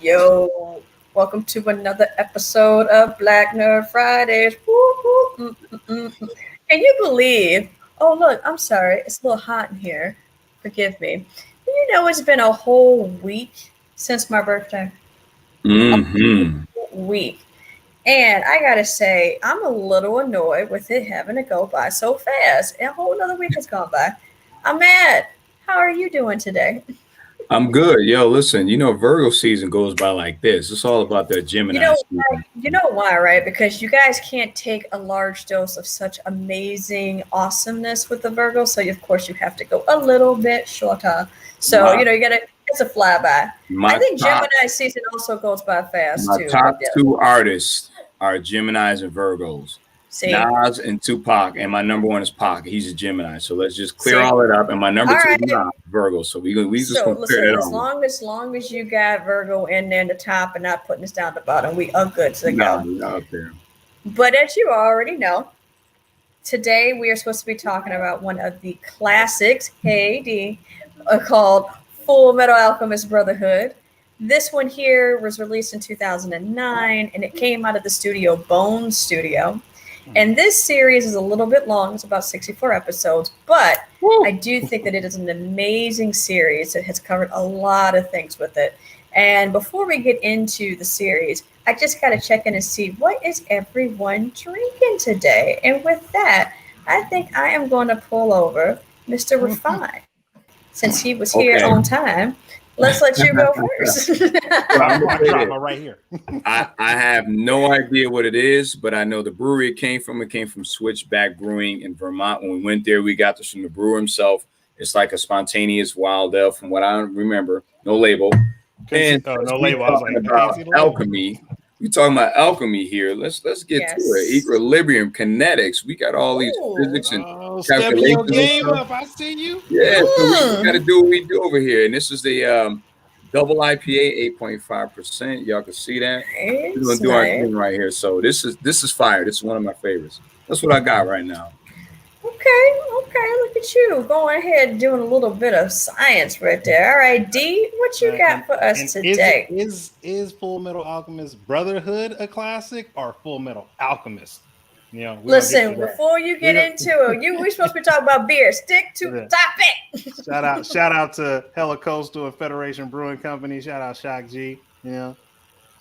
Yo, welcome to another episode of Black Nerd Fridays. Woo, woo, Can you believe? Oh, look, I'm sorry. It's a little hot in here. Forgive me. It's been a whole week since my birthday. Mm-hmm. Week. And I gotta say, I'm a little annoyed with it having to go by so fast. A whole another week has gone by. I'm mad. How are you doing today? I'm good. Yo, listen, Virgo season goes by like this. It's all about that You Gemini know why? season. You know why, right? Because you guys can't take a large dose of such amazing awesomeness with the Virgo, so of course you have to go a little bit shorter. So My you gotta. It's a flyby. I my think top Gemini season also goes by fast my too. But top yeah, two artists are Geminis and Virgos. see, Nas and Tupac, and my number one is Pac. He's a Gemini. So let's just clear see. all it up. And my number All two is right. Nas, Virgo. So we just So gonna clear listen, that as all up. long as you got Virgo in there in the top and not putting us down the bottom, we are good to Nah, go. we out there. But as you already know, today we are supposed to be talking about one of the classics, hey D, called Full Metal Alchemist Brotherhood. This one here was released in 2009 and it came out of the studio Bone Studio. And this series is a little bit long, it's about 64 episodes, but I do think that it is an amazing series. It has covered a lot of things with it. And before we get into the series, I just got to check in and see what is everyone drinking today. And with that, I think I am going to pull over Mr. Refine. Since he was here Okay. on time, let's let you go first. Well, I'm I gonna say dropped this. my right here. I have no idea what it is, but I know the brewery it came from. It came from Switchback Brewing in Vermont. When we went there, we got this from the brewer himself. It's like a spontaneous wild ale, from what I remember. No label. And No we label. I was talking like, I can't about see the label. alchemy. We talking about alchemy here. Let's get to it. Yes. Equilibrium, kinetics. We got all these Ooh. physics and Oh, stepping your calculations and game stuff. up. I see you. Yeah, so we got to Mm. do what we do over here. And this is the double IPA, 8.5%. Y'all can see that. We're gonna Nice, do our nice. thing right here. So this is fire. This is one of my favorites. That's what I got right now. Okay, look at you going ahead and doing a little bit of science right there. All right, D, what you got for us today? Is Full Metal Alchemist Brotherhood a classic or Full Metal Alchemist? We're gonna get Listen, to that. before you get into it, we're supposed to be talking about beer. Stick to the topic. Shout out to Hella Coastal and Federation Brewing Company. Shout out Shock G. Rest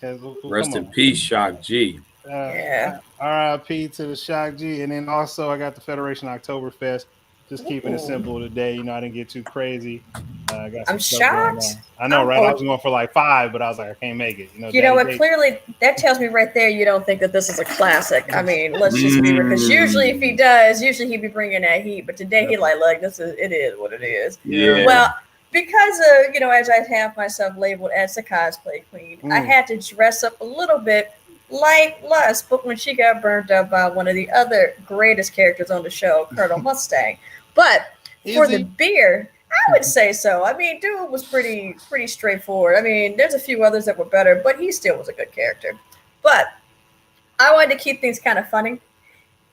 Come in on. peace, Shock G. Yeah. RIP to the Shock G. And then also I got the Federation Oktoberfest. Just keeping it Ooh. simple today. I didn't get too crazy. I got some I'm stuff going shocked. on. I know, I'm right? I oh, was going for like 5, but I was like, I can't make it. You know Daddy what? Date. Clearly, that tells me right there you don't think that this is a classic. I mean, let's just be real. Because usually, if he does, usually he'd be bringing that heat. But today, he like, look, it is what it is. Yeah. Well, because as I have myself labeled as a cosplay queen, I had to dress up a little bit like Lust, but when she got burned up by one of the other greatest characters on the show, Colonel Mustang. But for the beer, I would say so. I mean, dude was pretty straightforward. I mean, there's a few others that were better, but he still was a good character. But I wanted to keep things kind of funny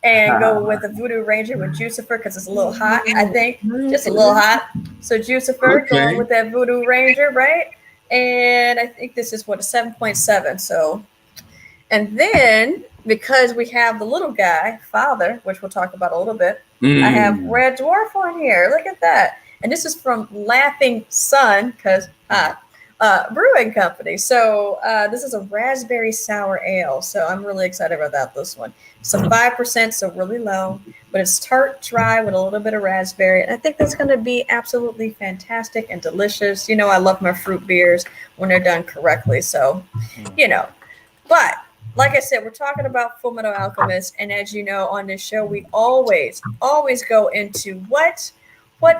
and go with the Voodoo Ranger with Jucifer because it's a little hot, I think. Just a little hot. So Jucifer going with that Voodoo Ranger, right? And I think this is a 7.7. So, and then because we have the little guy, Father, which we'll talk about a little bit, I have Red Dwarf on here. Look at that. And this is from Laughing Sun, because brewing company. So this is a raspberry sour ale. So I'm really excited about this one. So 5%, so really low, but it's tart, dry with a little bit of raspberry. And I think that's going to be absolutely fantastic and delicious. I love my fruit beers when they're done correctly. So, but like I said, we're talking about Full Metal Alchemist. And as you know, on this show, we always go into what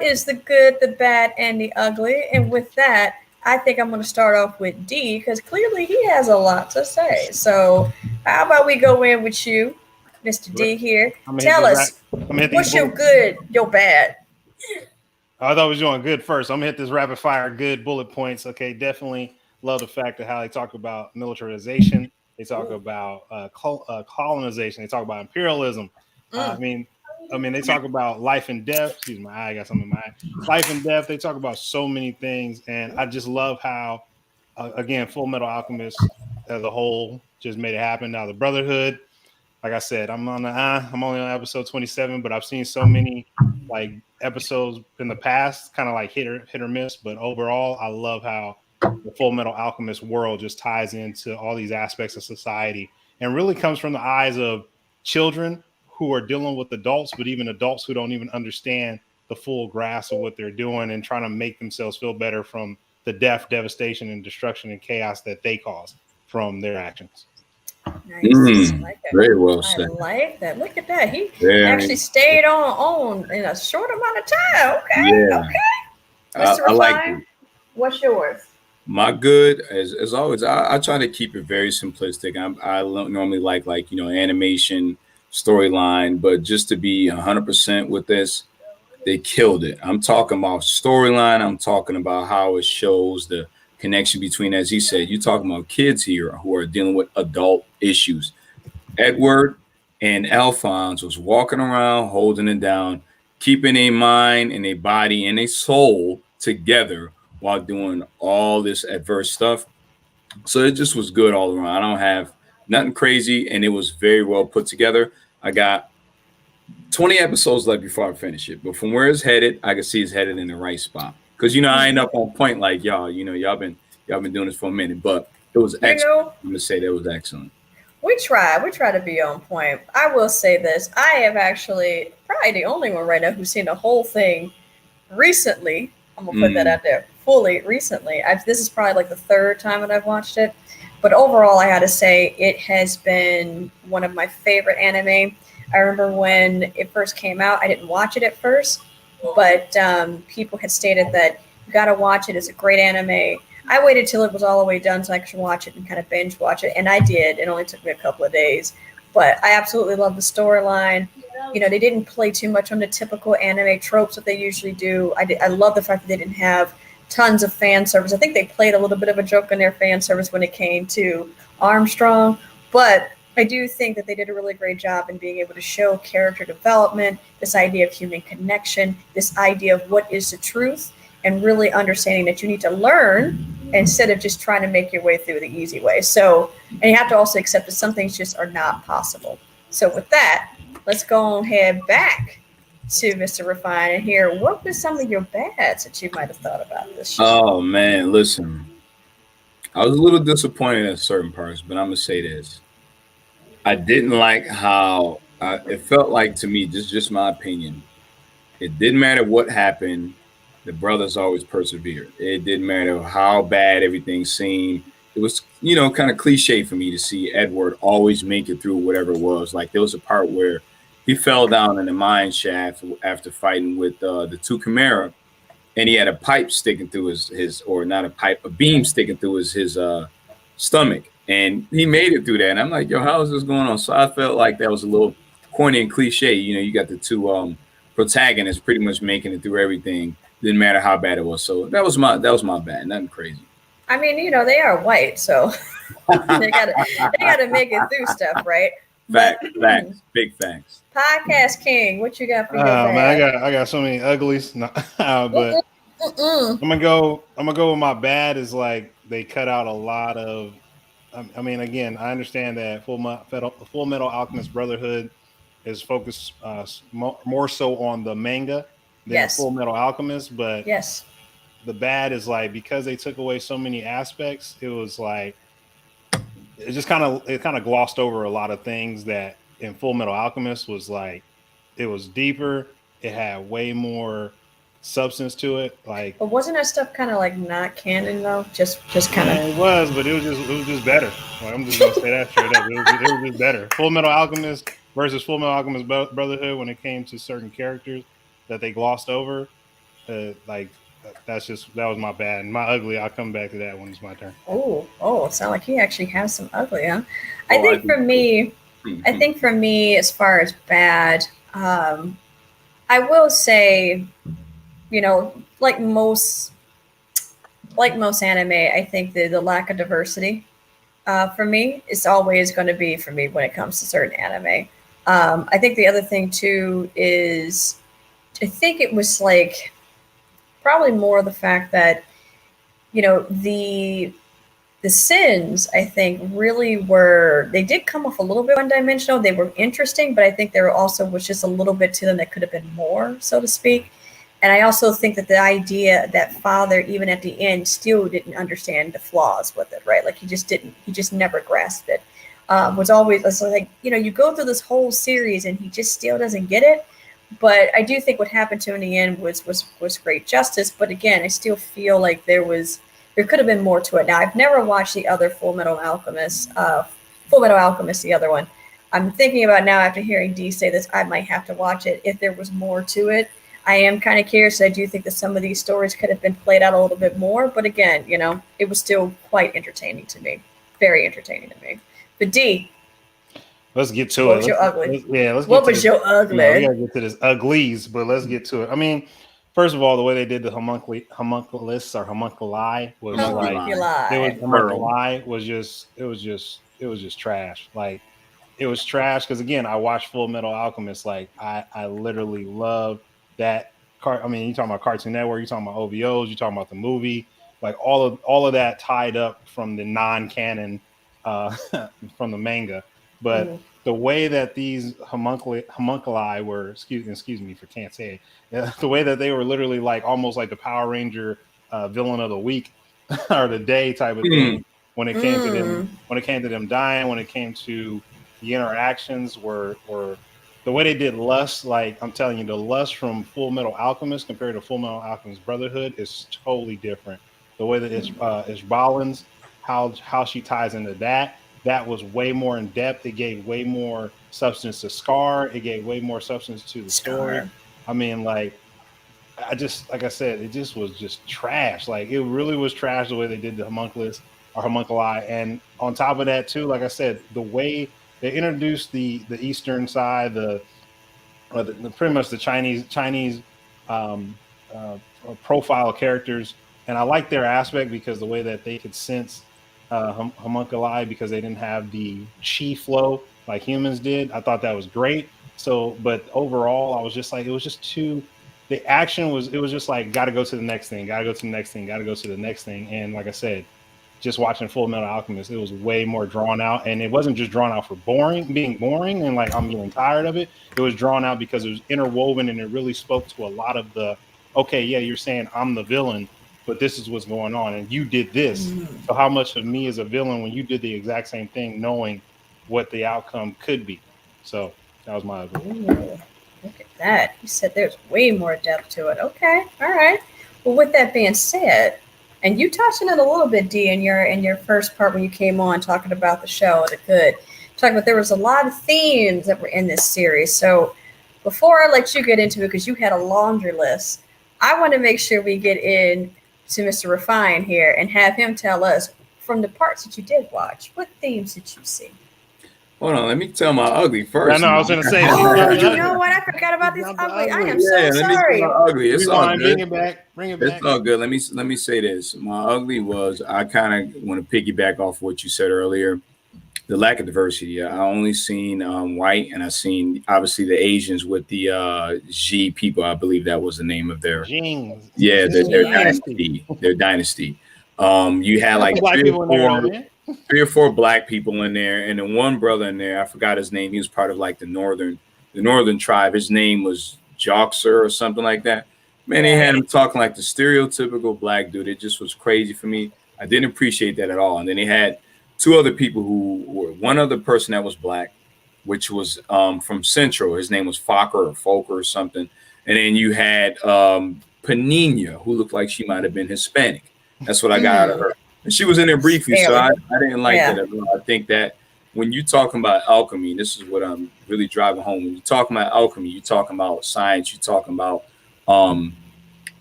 is the good, the bad, and the ugly. And with that, I think I'm going to start off with D because clearly he has a lot to say. So how about we go in with you, Mr. D here. Tell us, what's your good, your bad? I thought we was doing good first. I'm going to hit this rapid fire good bullet points. Okay, definitely love the fact of how they talk about militarization. They talk about colonization. They talk about imperialism. I mean, they talk about life and death. Excuse me, I got something in my eye. Life and death. They talk about so many things, and I just love how again, Full Metal Alchemist as a whole just made it happen. Now the Brotherhood, like I said, I'm only on episode 27, but I've seen so many like episodes in the past, kind of like hit or miss. But overall, I love how the Full Metal Alchemist world just ties into all these aspects of society and really comes from the eyes of children who are dealing with adults, but even adults who don't even understand the full grasp of what they're doing and trying to make themselves feel better from the death, devastation, and destruction and chaos that they cause from their actions. Nice. I like that. Very well said. I like that. Look at that. He actually stayed on in a short amount of time. Okay. Yeah. Okay. Mr. I like Refine, it. what's yours? My good, as always, I try to keep it very simplistic. I normally like animation, storyline, but just to be 100% with this, they killed it. I'm talking about storyline. I'm talking about how it shows the connection between, as he said, you're talking about kids here who are dealing with adult issues. Edward and Alphonse was walking around, holding it down, keeping a mind and a body and a soul together while doing all this adverse stuff. So it just was good all around. I don't have nothing crazy, and it was very well put together. I got 20 episodes left before I finish it, but from where it's headed, I can see it's headed in the right spot. Because I ain't up on point like y'all. Y'all been doing this for a minute, but it was excellent. I'm gonna say that was excellent. We try to be on point. I will say this: I have actually probably the only one right now who's seen the whole thing recently. I'm gonna put that out there fully recently. This is probably like the third time that I've watched it, but overall, I gotta say it has been one of my favorite anime. I remember when it first came out, I didn't watch it at first, but people had stated that you gotta watch it. It's a great anime. I waited till it was all the way done so I could watch it and kind of binge watch it, and I did. It only took me a couple of days, but I absolutely love the storyline. They didn't play too much on the typical anime tropes that they usually do. I love the fact that they didn't have tons of fan service. I think they played a little bit of a joke in their fan service when it came to Armstrong, but I do think that they did a really great job in being able to show character development, this idea of human connection, this idea of what is the truth, and really understanding that you need to learn instead of just trying to make your way through the easy way. So, and you have to also accept that some things just are not possible. So with that, let's go ahead back to Mr. Refine and hear what were some of your bads that you might have thought about this show. Oh man, listen. I was a little disappointed at certain parts, but I'm gonna say this. I didn't like how it felt like to me, just my opinion. It didn't matter what happened. The brothers always persevered. It didn't matter how bad everything seemed. It was, kind of cliche for me to see Edward always make it through whatever it was. Like there was a part where he fell down in the mine shaft after fighting with the two Chimera, and he had a pipe sticking through his or not a pipe, a beam sticking through his stomach. And he made it through that. And I'm like, yo, how is this going on? So I felt like that was a little corny and cliche. You got the two protagonists pretty much making it through everything. Didn't matter how bad it was. So that was my bad. Nothing crazy. I mean, they are white, so they gotta make it through stuff, right? Facts, big facts. Podcast King, what you got for your man, I got so many uglies. No, but I'm gonna go with my bad is like they cut out a lot of. I mean, again, I understand that Full Metal Alchemist Brotherhood is focused more so on the manga than Full Metal Alchemist, but the bad is like because they took away so many aspects, it was like it kind of glossed over a lot of things that in Full Metal Alchemist was like it was deeper, it had way more substance to it. Like, but wasn't that stuff kind of like not canon though? Just kind of. It was, but it was just better. Like, I'm just gonna say that straight up. It was just better. Full Metal Alchemist versus Full Metal Alchemist Brotherhood when it came to certain characters that they glossed over. That was my bad. And my ugly, I'll come back to that when it's my turn. Oh, it sounds like he actually has some ugly, huh? I think for me, as far as bad, I will say, like most anime, I think the lack of diversity for me is always going to be for me when it comes to certain anime. I think the other thing too is I think it was like probably more the fact that the the sins, I think, really they did come off a little bit one-dimensional. They were interesting, but I think there was just a little bit to them that could have been more, so to speak. And I also think that the idea that Father, even at the end, still didn't understand the flaws with it, right? Like he just never grasped it. Was like, you go through this whole series and he just still doesn't get it. But I do think what happened to him in the end was great justice. But again, I still feel like there could have been more to it. Now, I've never watched the other Full Metal Alchemist, the other one. I'm thinking about now after hearing Dee say this, I might have to watch it if there was more to it. I am kind of curious. I do think that some of these stories could have been played out a little bit more. But again, it was still quite entertaining to me. Very entertaining to me. But Dee, let's get to it. What was your ugly? What was your ugly? We gotta get to this uglies, but let's get to it. I mean, first of all, the way they did the homunculus or homunculi was just trash. Like it was trash because again, I watched Full Metal Alchemist. Like I literally love that. I mean, you talking about Cartoon Network, you talking about OVOs, you talking about the movie, like all of that tied up from the non-canon from the manga, but. The way that these homunculi were, excuse me for can't say it, the way that they were literally like almost like the Power Ranger villain of the week or the day type of thing. When it came to them dying, when it came to the interactions were the way they did Lust. Like I'm telling you, the Lust from Full Metal Alchemist compared to Full Metal Alchemist Brotherhood is totally different. The way that Ishbalin's how she ties into that was way more in depth. It gave way more substance to Scar. It gave way more substance to the story. I mean, like I said, it just was just trash. Like it really was trash the way they did the homunculus or homunculi. And on top of that too, like I said, the way they introduced the Eastern side, the pretty much the Chinese profile characters. And I like their aspect because the way that they could sense homunculi because they didn't have the chi flow like humans did. I thought that was great. So, but overall, I was just like, it was just too. The action was just like, got to go to the next thing, got to go to the next thing, got to go to the next thing. And like I said, just watching Full Metal Alchemist, it was way more drawn out, and it wasn't just drawn out for being boring and like I'm getting tired of it. It was drawn out because it was interwoven and it really spoke to a lot of the. Okay, yeah, you're saying I'm the villain. But this is what's going on, and you did this. So how much of me is a villain when you did the exact same thing, knowing what the outcome could be? So that was my opinion. Look at that. You said there's way more depth to it. Okay, all right. Well, with that being said, and you touched on it a little bit, Dee, in your first part when you came on talking about the show, talking about there was a lot of themes that were in this series. So before I let you get into it, because you had a laundry list, I want to make sure we get in to Mr. Refine here and have him tell us from the parts that you did watch, what themes did you see? Hold on, let me tell my ugly first. I know, I was going to say. You know what? I forgot about this ugly. I am so sorry. Ugly. It's all good. Bring it back. It's all good. Let me say this. My ugly was, I kind of want to piggyback off what you said earlier. The lack of diversity. I only seen white, and I seen obviously the Asians with the G people. I believe that was the name of their their dynasty. Their dynasty. You had like three or four black people in there, and then one brother in there. I forgot his name. He was part of like the northern tribe. His name was Joxer or something like that. Man, they had him talking like the stereotypical black dude. It just was crazy for me. I didn't appreciate that at all. And then they had two other people who were one other person that was black, which was from Central. His name was Fokker or something. And then you had Panina, who looked like she might have been Hispanic. That's what I got out of her. And she was in there briefly, so I didn't like that at all. I think that when you're talking about alchemy, this is what I'm really driving home. When you're talking about alchemy, you're talking about science, you're talking about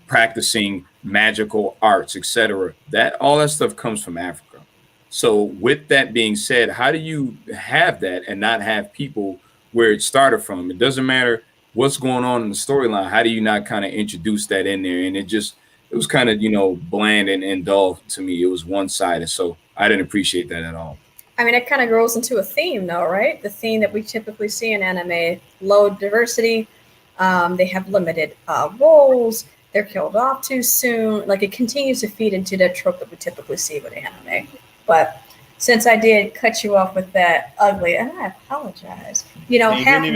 practicing magical arts, etc. All that stuff comes from Africa. So with that being said, how do you have that and not have people where it started from? It doesn't matter what's going on in the storyline. How do you not kind of introduce that in there? And it was kind of, bland and dull to me. It was one-sided. So I didn't appreciate that at all. I mean, it kind of grows into a theme though, right? The theme that we typically see in anime, low diversity. They have limited roles. They're killed off too soon. Like it continues to feed into that trope that we typically see with anime. But since I did cut you off with that ugly, and I apologize. Half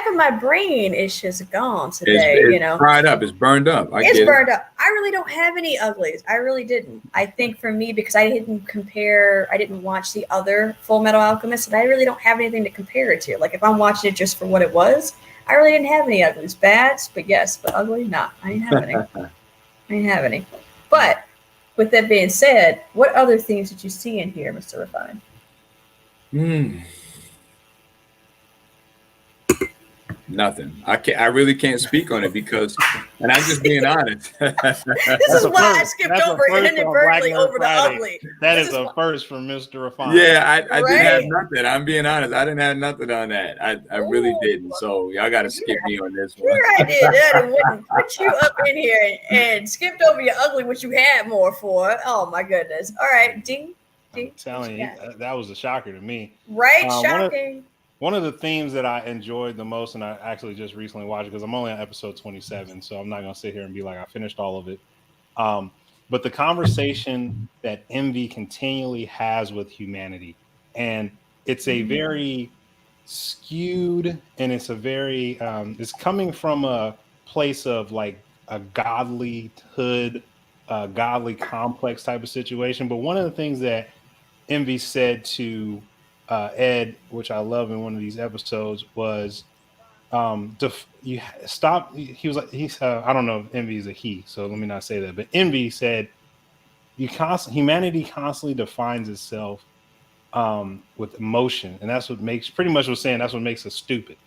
of my brain is just gone today. It's fried up. It's burned up. It's burned up. I really don't have any uglies. I really didn't. I think for me, because I didn't watch the other Full Metal Alchemist, and I really don't have anything to compare it to. Like if I'm watching it just for what it was, I really didn't have any uglies. Bads, but yes, but ugly, not. I didn't have any. But with that being said, what other themes did you see in here, Mr. Refine? Nothing. I really can't speak on it because, and I'm just being honest. This is why I skipped over inadvertently over the ugly. That is a first from Mr. Refine. Yeah, I didn't have nothing. I'm being honest. I didn't have nothing on that. I really didn't. So y'all got to skip me on this one. Sure, I did that and wouldn't put you up in here and skipped over your ugly, which you had more for. Oh my goodness. All right, D. I'm telling you, that was a shocker to me. Right, shocking. One of the themes that I enjoyed the most, and I actually just recently watched it because I'm only on episode 27, so I'm not going to sit here and be like, I finished all of it. But the conversation that Envy continually has with humanity, and it's a very skewed, and it's a very, it's coming from a place of like a godlyhood, godly complex type of situation. But one of the things that Envy said to Ed, which I love in one of these episodes, was you stop. He was like, I don't know if Envy is a he, so let me not say that. But Envy said, humanity constantly defines itself with emotion, and that's what makes that's what makes us stupid.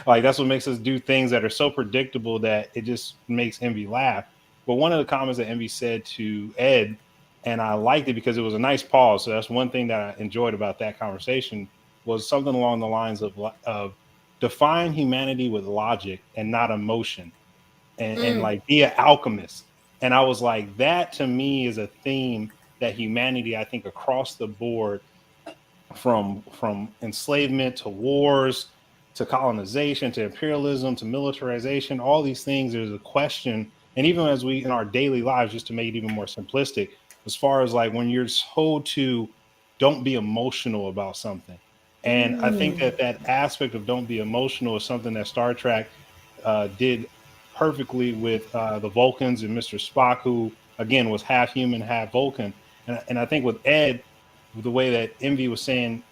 Like that's what makes us do things that are so predictable that it just makes Envy laugh. But one of the comments that Envy said to Ed, and I liked it because it was a nice pause. So that's one thing that I enjoyed about that conversation, was something along the lines of define humanity with logic and not emotion, and like be an alchemist. And I was like, that to me is a theme that humanity, I think across the board, from enslavement to wars to colonization to imperialism to militarization, all these things, there's a question. And even as we in our daily lives, just to make it even more simplistic, as far as like when you're told to don't be emotional about something. And I think that aspect of don't be emotional is something that Star Trek did perfectly with the Vulcans and Mr. Spock, who again was half human, half Vulcan. And I think with Ed, the way that Envy was saying,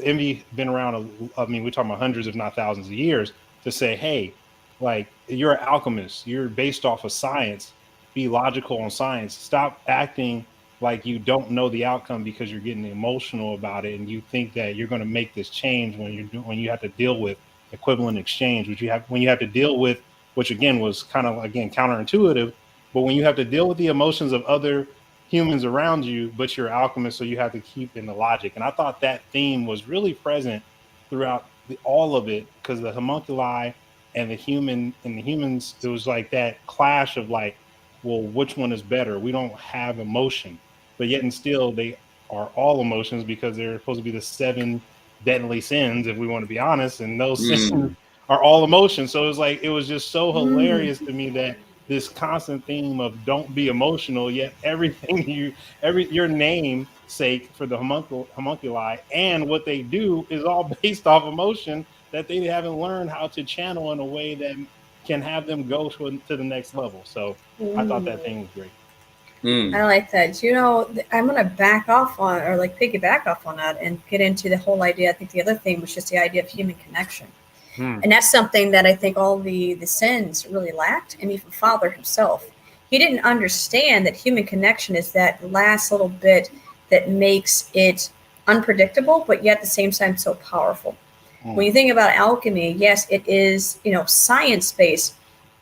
Envy been around, I mean, we're talking about hundreds, if not thousands of years, to say, hey, like you're an alchemist, you're based off of science. Be logical on science. Stop acting like you don't know the outcome because you're getting emotional about it, and you think that you're going to make this change when you have to deal with equivalent exchange, when you have to deal with, which again was kind of counterintuitive, but when you have to deal with the emotions of other humans around you, but you're an alchemist, so you have to keep in the logic. And I thought that theme was really present throughout all of it, because the homunculi and the humans, it was like that clash of like, well, which one is better? We don't have emotion, but yet and still they are all emotions, because they're supposed to be the 7 deadly sins, if we want to be honest, and those sins are all emotions. So it was just so hilarious to me that this constant theme of don't be emotional, yet everything your namesake for the homunculi and what they do is all based off emotion that they haven't learned how to channel in a way that can have them go to the next level. So I thought that thing was great. I like that. I'm going to back off on, or like piggyback off on that and get into the whole idea. I think the other thing was just the idea of human connection. And that's something that I think all the sins really lacked. And even Father himself, he didn't understand that human connection is that last little bit that makes it unpredictable, but yet at the same time so powerful. When you think about alchemy, yes, it is, science-based,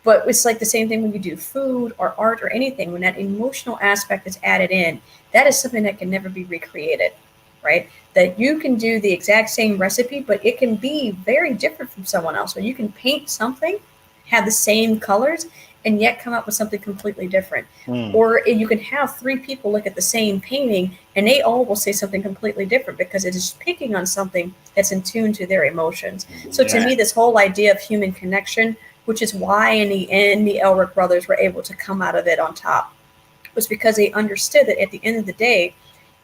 but it's like the same thing when you do food or art or anything. When that emotional aspect is added in, that is something that can never be recreated, right? That you can do the exact same recipe, but it can be very different from someone else. Or you can paint something, have the same colors, and yet come up with something completely different. Or you can have 3 people look at the same painting and they all will say something completely different, because it is picking on something that's in tune to their emotions. So to me, this whole idea of human connection, which is why in the end the Elric brothers were able to come out of it on top, was because they understood that at the end of the day,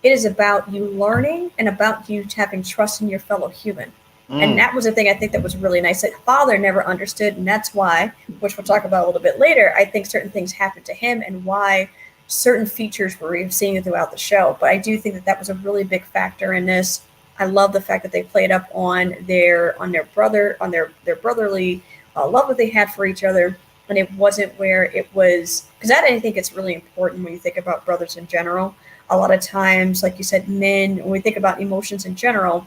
It is about you learning and about you having trust in your fellow human. And that was the thing I think that was really nice that father never understood. And that's why, which we'll talk about a little bit later, I think certain things happened to him and why certain features we're seeing throughout the show. But I do think that that was a really big factor in this. I love the fact that they played up on their brotherly love that they had for each other. And it wasn't where it was, because I think it's really important when you think about brothers in general. A lot of times, like you said, men, when we think about emotions in general,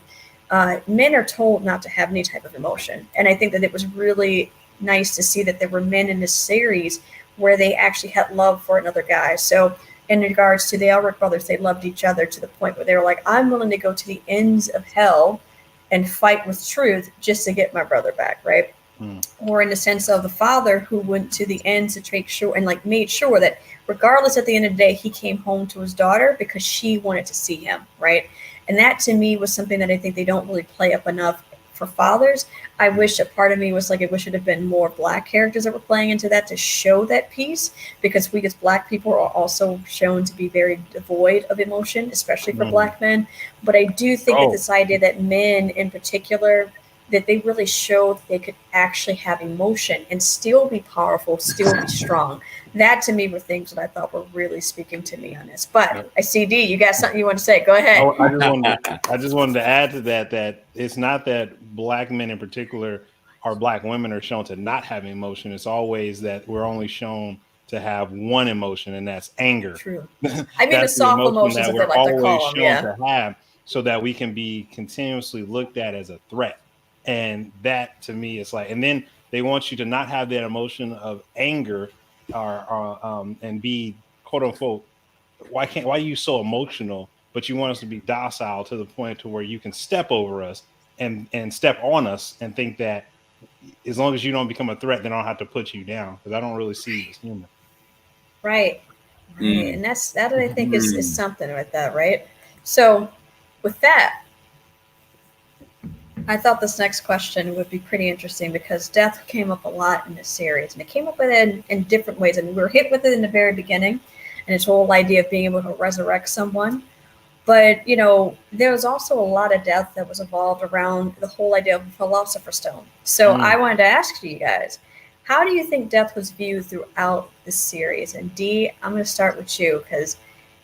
men are told not to have any type of emotion. And I think that it was really nice to see that there were men in this series where they actually had love for another guy. So in regards to the Elric brothers, they loved each other to the point where they were like, I'm willing to go to the ends of hell and fight with truth just to get my brother back, right? Or in the sense of the father who went to the ends to make sure and like made sure that regardless at the end of the day, he came home to his daughter because she wanted to see him, right? And that to me was something that I think they don't really play up enough for fathers. I wish that part of me was like, I wish it had been more Black characters that were playing into that to show that piece, because we as Black people are also shown to be very devoid of emotion, especially for Black men. But I do think that this idea that men in particular, that they really showed they could actually have emotion and still be powerful, still be strong. That to me were things that I thought were really speaking to me on this. But I see D, you got something you want to say? Go ahead. I just wanted to add to that it's not that Black men in particular or Black women are shown to not have emotion. It's always that we're only shown to have one emotion, and that's anger. True. I mean the soft emotions that they like to call them, to have, so that we can be continuously looked at as a threat. And that to me is like, and then they want you to not have that emotion of anger or and be quote unquote, why are you so emotional? But you want us to be docile to the point to where you can step over us and step on us and think that as long as you don't become a threat, then I don't have to put you down, because I don't really see you as human. Right. And that I think is something with that, right? So with that, I thought this next question would be pretty interesting because death came up a lot in this series, and it came up with it in different ways. And we were hit with it in the very beginning, and its whole idea of being able to resurrect someone. But, you know, there was also a lot of death that was evolved around the whole idea of a Philosopher's Stone. So I wanted to ask you guys, how do you think death was viewed throughout the series? And D, I'm going to start with you because,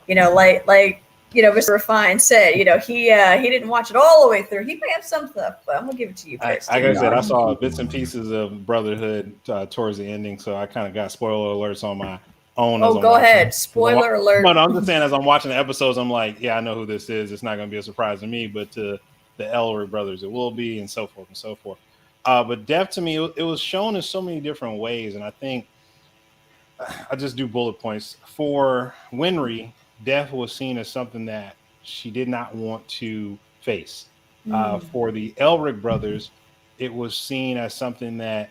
you know, like you know, Mr. Refine said, you know, he didn't watch it all the way through. He may have some stuff, but I'm gonna give it to you first. Like I said, I saw bits and pieces of Brotherhood towards the ending, so I kind of got spoiler alerts on my own. Oh, go ahead. Spoiler alert. No, I'm just saying, as I'm watching the episodes, I'm like, yeah, I know who this is. It's not going to be a surprise to me, but to the Elric brothers, it will be, and so forth and so forth. But death to me, it was shown in so many different ways, and I think I just do bullet points. For Winry, death was seen as something that she did not want to face. For the Elric brothers, it was seen as something that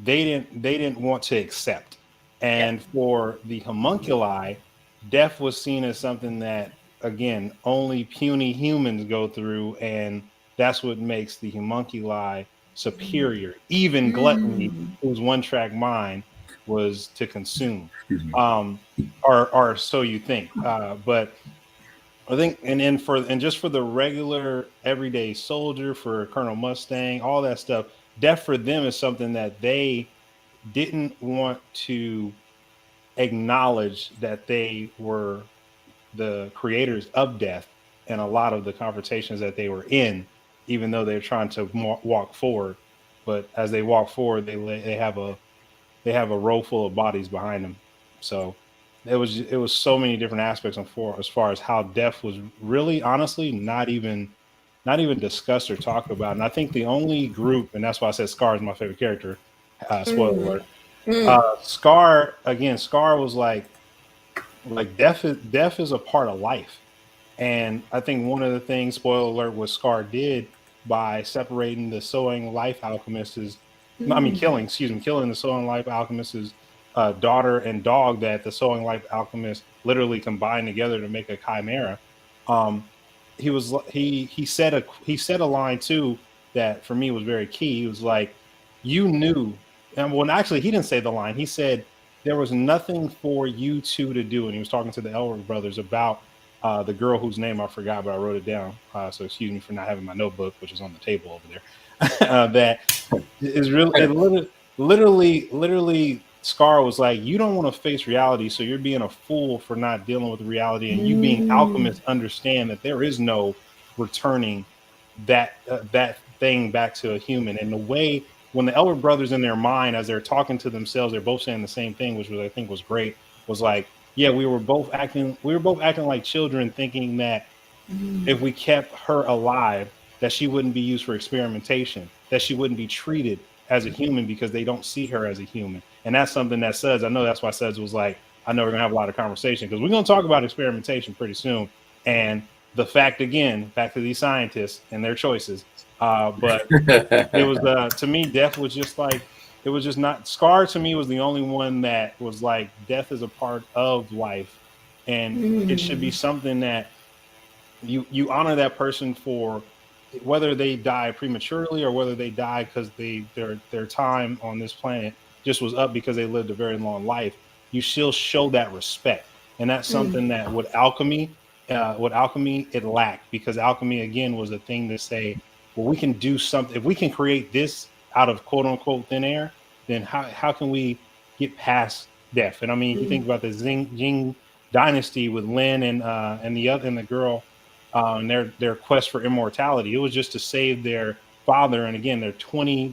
they didn't want to accept. And for the homunculi, death was seen as something that, again, only puny humans go through, and that's what makes the homunculi superior. Even gluttony, whose one-track mind was to consume, or so you think. But I think, and just for the regular everyday soldier, for Colonel Mustang, all that stuff, death for them is something that they didn't want to acknowledge, that they were the creators of death and a lot of the confrontations that they were in, even though they're trying to walk forward. But as they walk forward, they have a row full of bodies behind them. So it was so many different aspects as far as how death was really, honestly, not even discussed or talked about. And I think the only group, and that's why I said Scar is my favorite character, spoiler alert. Scar was like death is a part of life. And I think one of the things, spoiler alert, what Scar did by separating the sowing life alchemist is, killing the sowing life alchemist's daughter and dog, that the sowing life alchemist literally combined together to make a chimera. He said a line too that for me was very key. He was like, you knew, and well, actually he didn't say the line. He said there was nothing for you two to do, and he was talking to the Elric brothers about the girl whose name I forgot, but I wrote it down. So excuse me for not having my notebook, which is on the table over there. That is really literally. Scar was like, you don't want to face reality, so you're being a fool for not dealing with reality, and you being Alchemist understand that there is no returning that thing back to a human. And the way when the elder brothers in their mind, as they're talking to themselves, they're both saying the same thing, which was I think was great. Was like, yeah, we were both acting like children, thinking that if we kept her alive, that she wouldn't be used for experimentation, that she wouldn't be treated as a human because they don't see her as a human. And that's something that Sudz, I know that's why Sudz was like, I know we're gonna have a lot of conversation because we're gonna talk about experimentation pretty soon. And the fact, again, back to these scientists and their choices. But it was to me, death was just like, it was just not. Scar to me was the only one that was like, death is a part of life, and it should be something that you honor that person for, whether they die prematurely or whether they die because their time on this planet just was up because they lived a very long life. You still show that respect, and that's something that with alchemy it lacked, because alchemy again was a thing to say, well, we can do something. If we can create this out of quote unquote thin air, then how can we get past death? And I mean, you think about the Jing dynasty with Lin and the girl, and their quest for immortality. It was just to save their father. And again, there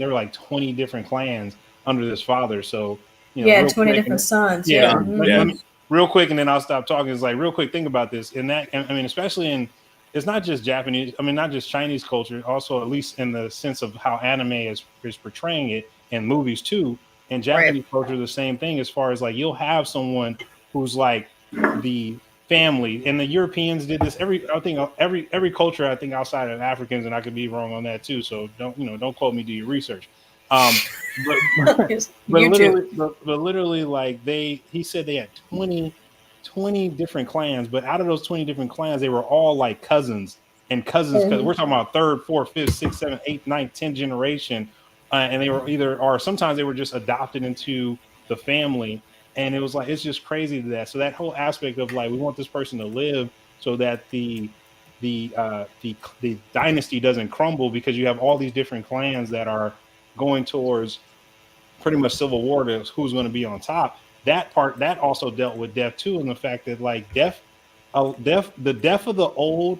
were like 20 different clans under this father. So, 20 different sons. Let me, real quick, and then I'll stop talking. It's like, real quick, think about this. In that, I mean, especially in, it's not just Japanese, I mean, not just Chinese culture, also at least in the sense of how anime is portraying it in movies too. In Japanese culture, the same thing, as far as like, you'll have someone who's like the family, and the Europeans did this. Every culture, I think, outside of Africans, and I could be wrong on that too. So don't quote me. Do your research. But literally, like he said they had 20 different clans, but out of those 20 different clans, they were all like cousins. Because we're talking about 3rd, 4th, 5th, 6th, 7th, 8th, 9th, 10th generation, and they were or sometimes they were just adopted into the family. And it was like, it's just crazy to that. So that whole aspect of like, we want this person to live so that the dynasty doesn't crumble, because you have all these different clans that are going towards pretty much civil war to who's going to be on top. That also dealt with death too, and the fact that like the death of the old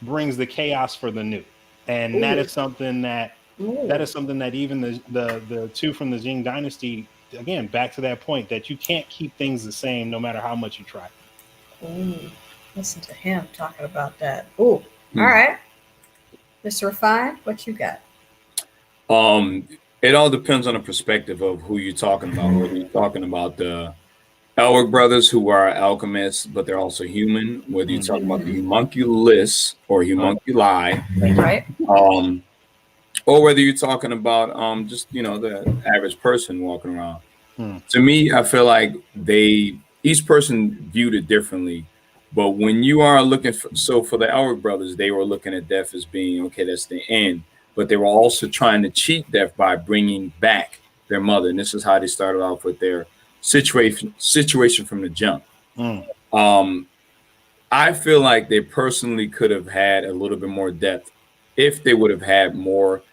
brings the chaos for the new, and that is something that even the two from the Jing dynasty, again, back to that point that you can't keep things the same no matter how much you try. Listen to him talking about that. All right, Mr. Refined, what you got? It all depends on the perspective of who you're talking about. Whether you're talking about the Elric brothers, who are alchemists, but they're also human. Whether you're talking about the homunculus or homunculi, right? Or whether you're talking about just the average person walking around. To me, I feel like each person viewed it differently. But when you are looking for the Elric brothers, they were looking at death as being, okay, that's the end. But they were also trying to cheat death by bringing back their mother. And this is how they started off with their situation from the jump. I feel like they personally could have had a little bit more depth if they would have had more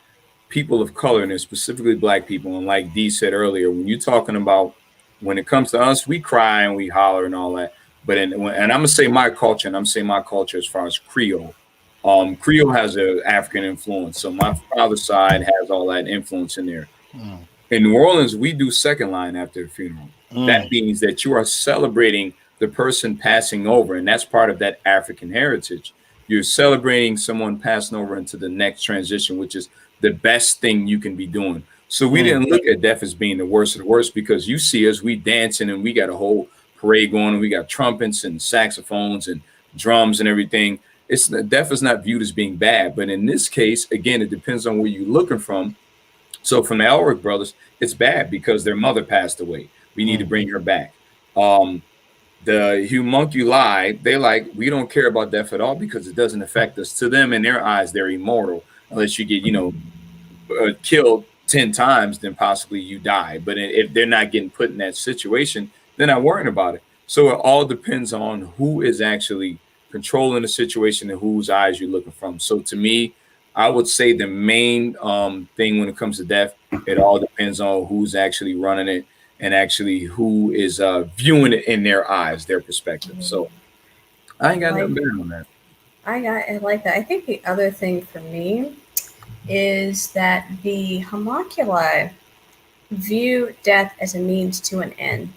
people of color in it, specifically Black people. And like Dee said earlier, when you're talking about, when it comes to us, we cry and we holler and all that. But and I'm gonna say my culture, and I'm saying my culture as far as Creole. Creole has an African influence, so my father's side has all that influence in there. In New Orleans, we do second line after the funeral. That means that you are celebrating the person passing over, and that's part of that African heritage. You're celebrating someone passing over into the next transition, which is the best thing you can be doing. So we didn't look at death as being the worst of the worst, because you see us, we dancing and we got a whole parade going, and we got trumpets and saxophones and drums and everything. Death is not viewed as being bad, but in this case, again, it depends on where you're looking from. So from the Elric brothers, it's bad because their mother passed away. We need to bring her back. The homunculi, we don't care about death at all because it doesn't affect us. To them, in their eyes, they're immortal. Unless you get, killed 10 times, then possibly you die. But if they're not getting put in that situation, they're not worrying about it. So it all depends on who is actually controlling the situation and whose eyes you're looking from. So to me, I would say the main thing when it comes to death, it all depends on who's actually running it and actually who is viewing it in their eyes, their perspective. So I ain't got nothing better on that. I like that. I think the other thing for me is that the homunculi view death as a means to an end.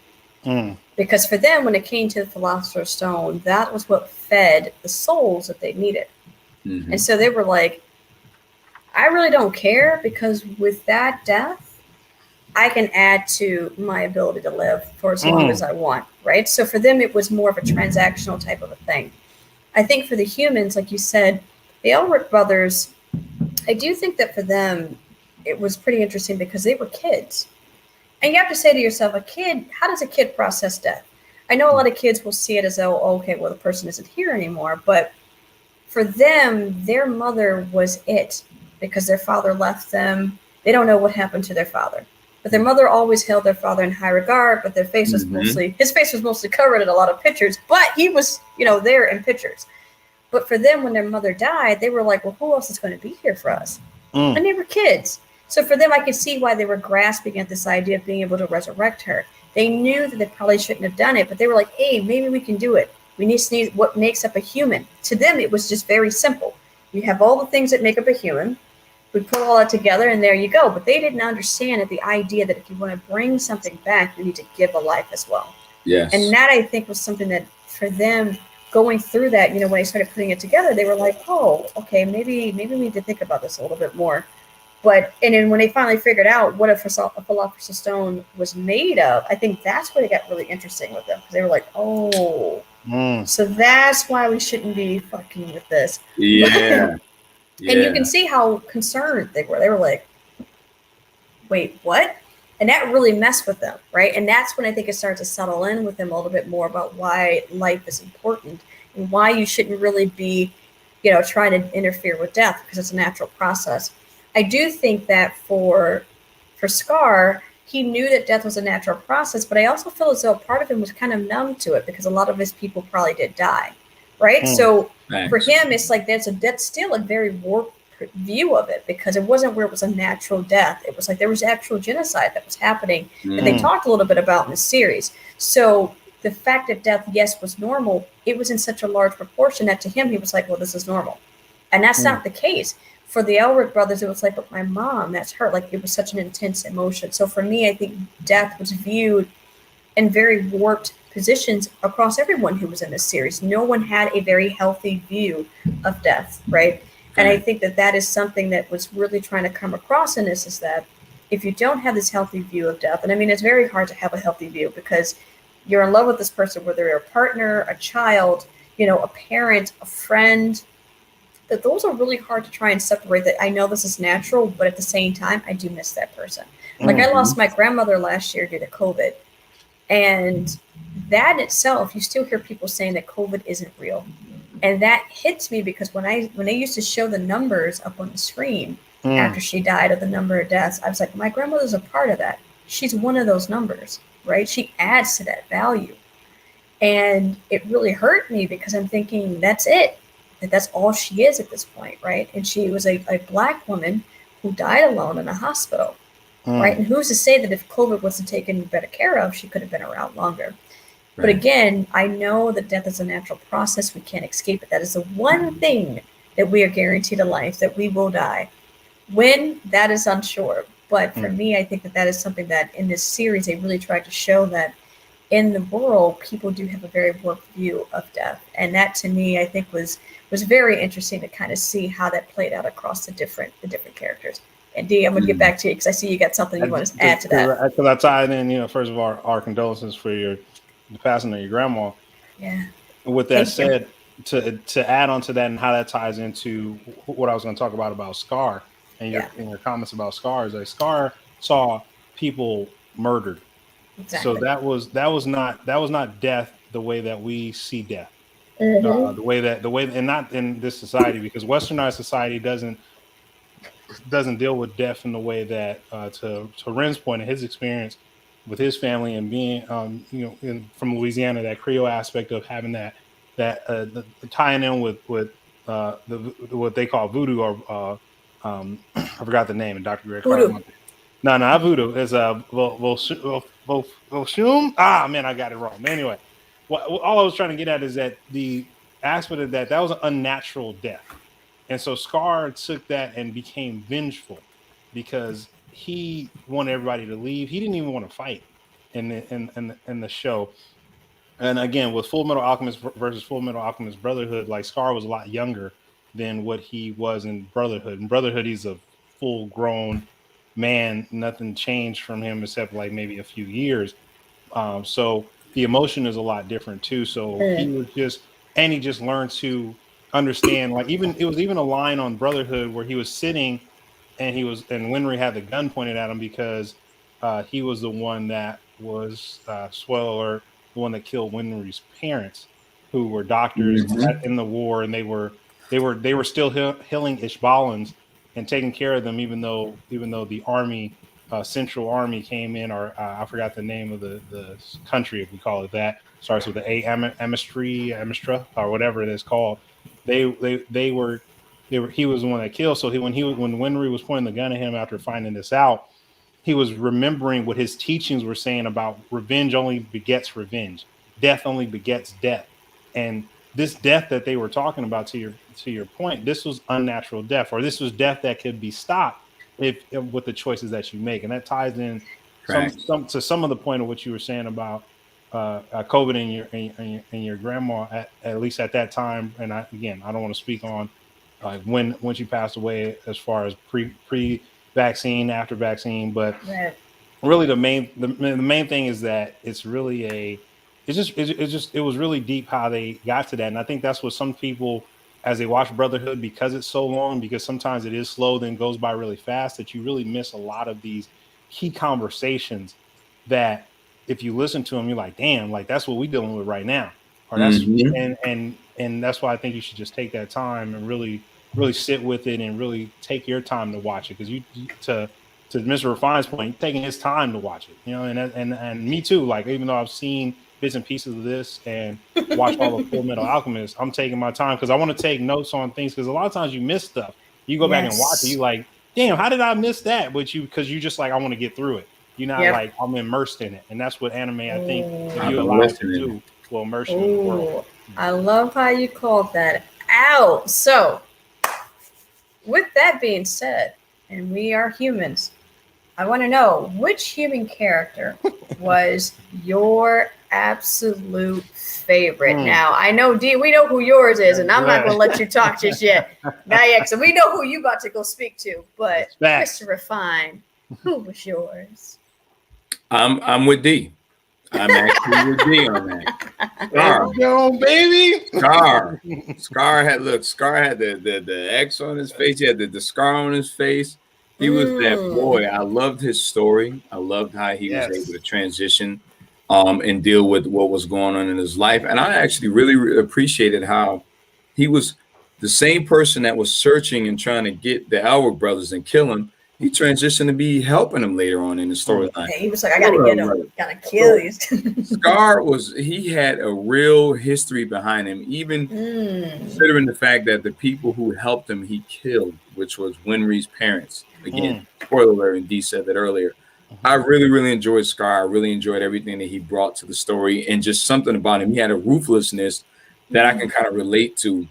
Because for them, when it came to the Philosopher's Stone, that was what fed the souls that they needed. And so they were like, I really don't care, because with that death, I can add to my ability to live for as long as I want, right? So for them, it was more of a transactional type of a thing. I think for the humans, like you said, the Elric brothers, I do think that for them, it was pretty interesting because they were kids. And you have to say to yourself, a kid, how does a kid process death? I know a lot of kids will see it as though, okay, well, the person isn't here anymore. But for them, their mother was it, because their father left them. They don't know what happened to their father. But their mother always held their father in high regard, but their face was his face was mostly covered in a lot of pictures, but he was, there in pictures. But for them, when their mother died, they were like, well, who else is going to be here for us? And they were kids. So for them, I could see why they were grasping at this idea of being able to resurrect her. They knew that they probably shouldn't have done it, but they were like, hey, maybe we can do it. We need to see what makes up a human. To them, it was just very simple. You have all the things that make up a human. We put all that together, and there you go. But they didn't understand the idea that if you want to bring something back, you need to give a life as well. Yes. And that, I think, was something that for them, going through that, when they started putting it together, they were like, oh, okay, maybe we need to think about this a little bit more. And then when they finally figured out what a Philosopher's Stone was made of, I think that's where it got really interesting with them, because they were like, oh, so that's why we shouldn't be fucking with this. Yeah. And you can see how concerned they were. They were like, wait, what? And that really messed with them, right? And that's when I think it started to settle in with them a little bit more about why life is important and why you shouldn't really be, trying to interfere with death, because it's a natural process. I do think that for Scar, he knew that death was a natural process, but I also feel as though part of him was kind of numb to it, because a lot of his people probably did die, right? So for him, it's like that's still a very warped view of it, because it wasn't where it was a natural death. It was like there was actual genocide that was happening that they talked a little bit about in the series. So the fact that death, yes, was normal, it was in such a large proportion that to him, he was like, well, this is normal. And that's not the case. For the Elric brothers, it was like, but my mom, that's her. Like, it was such an intense emotion. So for me, I think death was viewed in very warped positions across everyone who was in this series. No one had a very healthy view of death, right? And I think that is something that was really trying to come across in this, is that if you don't have this healthy view of death, and I mean, it's very hard to have a healthy view, because you're in love with this person, whether you're a partner, a child, a parent, a friend, that those are really hard to try and separate. That I know this is natural, but at the same time, I do miss that person. Like I lost my grandmother last year due to COVID. And that in itself, you still hear people saying that COVID isn't real. And that hits me, because when they used to show the numbers up on the screen after she died, of the number of deaths, I was like, my grandmother's a part of that. She's one of those numbers, right? She adds to that value. And it really hurt me, because I'm thinking that's it. That's all she is at this point, right? And she was a Black woman who died alone in a hospital, right? And who's to say that if COVID wasn't taken better care of, she could have been around longer. Right. But again, I know that death is a natural process. We can't escape it. That is the one thing that we are guaranteed in life, that we will die. When, that is unsure. But for me, I think that is something that in this series, they really tried to show that in the world, people do have a very warped view of death. And that, to me, I think was very interesting to kind of see how that played out across the different characters. And D, I'm going to get back to you, because I see you got something you want to add to that. Because I tied in, first of all, our condolences for the passing of your grandma. Yeah. And with that said, to add on to that, and how that ties into what I was going to talk about Scar, and your comments about Scar, is like Scar saw people murdered. Exactly. So that was not death the way that we see death. The way and not in this society, because westernized society doesn't deal with death in the way that to Ren's point, in his experience with his family and being from Louisiana, that Creole aspect of having that that the tying in with what they call voodoo, or I forgot the name, and Dr. Greg Voodoo. No, not voodoo. It's Volshum. Ah, man, I got it wrong. Anyway, all I was trying to get at is that the aspect of that was an unnatural death, and so Scar took that and became vengeful because he wanted everybody to leave. He didn't even want to fight in the show. And again, with Full Metal Alchemist versus Full Metal Alchemist Brotherhood, like Scar was a lot younger than what he was in Brotherhood. In Brotherhood, he's a full grown man. Nothing changed from him except like maybe a few years. So the emotion is a lot different too. So he just learned to understand. Like it was even a line on Brotherhood where he was sitting and Winry had the gun pointed at him because he was the one that was spoiler, the one that killed Winry's parents, who were doctors in the war, and they were still healing Ishbalans and taking care of them, even though the army, Central Army, came in, or I forgot the name of the country, if we call it that, starts with the Amistra, or whatever it is called. He was the one that killed. So when Winry was pointing the gun at him after finding this out, he was remembering what his teachings were saying about revenge only begets revenge, death only begets death, and this death that they were talking about, to your point, this was unnatural death, or this was death that could be stopped if with the choices that you make, and that ties in some of the point of what you were saying about COVID and your grandma at least at that time. And I don't want to speak on when she passed away as far as pre-vaccine, after vaccine, but really the main thing is that it's really it was really deep how they got to that. And I think that's what some people, as they watch Brotherhood, because it's so long, because sometimes it is slow, then goes by really fast, that you really miss a lot of these key conversations that if you listen to them, you're like, damn, like that's what we're dealing with right now. Or that's and that's why I think you should just take that time and really sit with it and really take your time to watch it. Because to Mr. Refine's point, taking his time to watch it, and me too. Like, even though I've seen bits and pieces of this and watch all of Full Metal Alchemist, I'm taking my time because I want to take notes on things, because a lot of times you miss stuff. You go back and watch it, you like, damn, how did I miss that? But because you just like, I want to get through it. You're not like, I'm immersed in it. And that's what anime, I think, if you allow it to do, will immerse you in the world. I love how you called that out. So, with that being said, and we are humans, I want to know, which human character was your absolute favorite? Now, I know, D, we know who yours is, and I'm not going to let you talk just yet. Not yet, so we know who you about to go speak to. But Mr. Refine, who was yours? I'm with D. I'm actually with D on that. Scar. Go, baby. Scar had the X on his face. He had the scar on his face. He was that boy. I loved his story. I loved how he was able to transition and deal with what was going on in his life. And I actually really appreciated how he was the same person that was searching and trying to get the Elwood brothers and kill him. He transitioned to be helping him later on in the storyline. He was like, I gotta get him. Gotta kill these. Scar he had a real history behind him, even considering the fact that the people who helped him, he killed, which was Winry's parents. Again, spoiler alert, and Dee said that earlier. I really, really enjoyed Scar. I really enjoyed everything that he brought to the story, and just something about him. He had a ruthlessness that I can kind of relate to,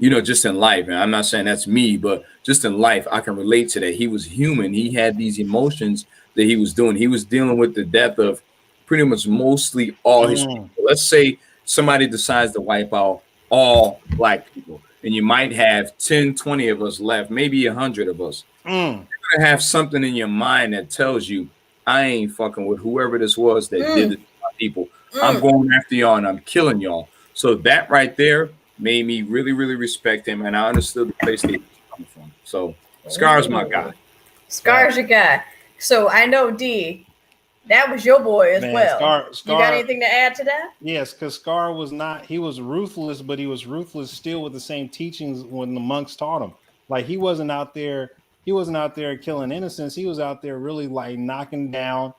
just in life. And I'm not saying that's me, but just in life, I can relate to that. He was human. He had these emotions that he was doing. He was dealing with the death of pretty much mostly all his people. Let's say somebody decides to wipe out all Black people, and you might have 10, 20 of us left, maybe 100 of us. You're going to have something in your mind that tells you, I ain't fucking with whoever this was that did it to my people. I'm going after y'all and I'm killing y'all. So that right there made me really, really respect him, and I understood the place that he was coming from. So Scar's my guy. Scar's your guy. So I know, D, that was your boy as well. Scar, you got anything to add to that? Yes, because Scar he was ruthless, but he was ruthless still with the same teachings when the monks taught him. Like, he wasn't out there killing innocents. He was out there really like knocking down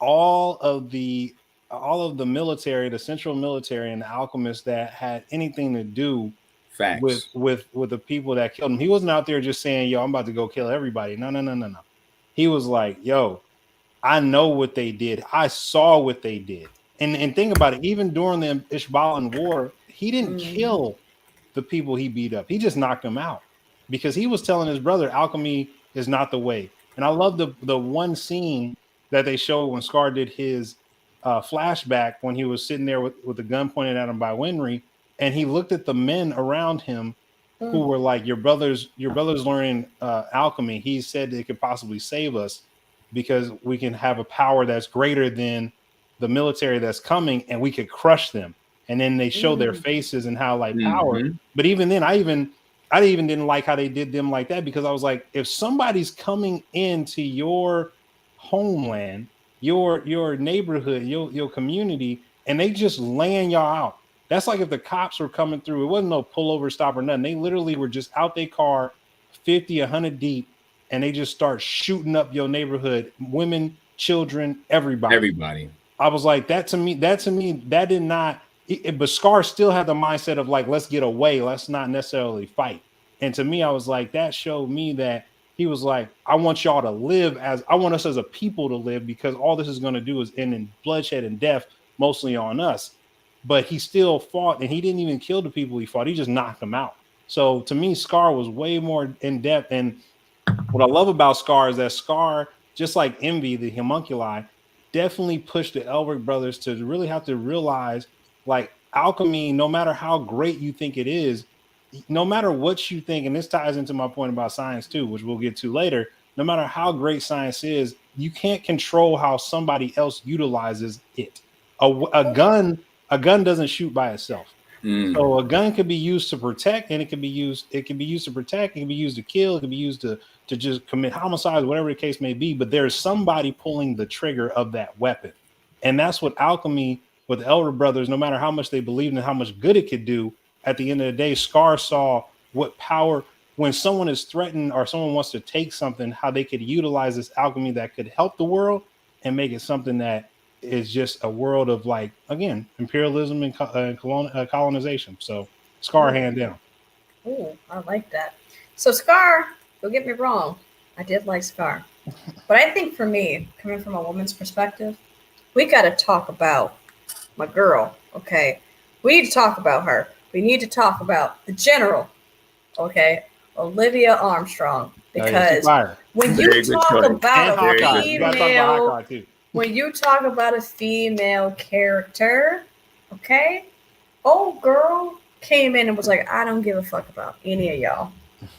all of the all of the military, the central military, and the alchemists that had anything to do with the people that killed him. He wasn't out there just saying, "Yo, I'm about to go kill everybody." No. He was like, "Yo, I know what they did. I saw what they did." And think about it. Even during the Ishbalan War, he didn't kill the people he beat up. He just knocked them out because he was telling his brother, alchemy is not the way. And I love the one scene that they showed when Scar did his flashback when he was sitting there with the gun pointed at him by Winry, and he looked at the men around him who were like, your brother's learning alchemy. He said it could possibly save us because we can have a power that's greater than the military that's coming, and we could crush them. And then they show their faces and how like power. But even then, I didn't like how they did them like that, because I was like, if somebody's coming into your homeland, your neighborhood, your community, and they just laying y'all out. That's like if the cops were coming through. It wasn't no pullover stop or nothing. They literally were just out their car, 50, 100 deep, and they just start shooting up your neighborhood, women, children, everybody. I was like, that to me, that did not. But Scar still had the mindset of like, let's get away, let's not necessarily fight. And to me, I was like, that showed me that he was like, I want y'all to live I want us as a people to live, because all this is going to do is end in bloodshed and death, mostly on us. But he still fought, and he didn't even kill the people he fought. He just knocked them out. So to me, Scar was way more in depth. And what I love about Scar is that Scar, just like Envy, the homunculi, definitely pushed the Elric brothers to really have to realize, like, alchemy, no matter how great you think it is, no matter what you think, and this ties into my point about science too, which we'll get to later, no matter how great science is, you can't control how somebody else utilizes it. A gun doesn't shoot by itself. So a gun could be used to protect, and it can be used to protect, it can be used to kill, it can be used to just commit homicides, whatever the case may be, but there's somebody pulling the trigger of that weapon. And that's what alchemy with the Elder Brothers, no matter how much they believed in how much good it could do, at the end of the day, Scar saw what power, when someone is threatened or someone wants to take something, how they could utilize this alchemy that could help the world and make it something that is just a world of, like, again, imperialism and colonization. So Scar, hand down. Oh, I like that. So Scar, don't get me wrong, I did like Scar. But I think for me, coming from a woman's perspective, we got to talk about my girl, okay? We need to talk about her. We need to talk about the general, okay? Olivia Armstrong. Because when you talk about a female, when you talk about a female character, okay? Old girl came in and was like, I don't give a fuck about any of y'all.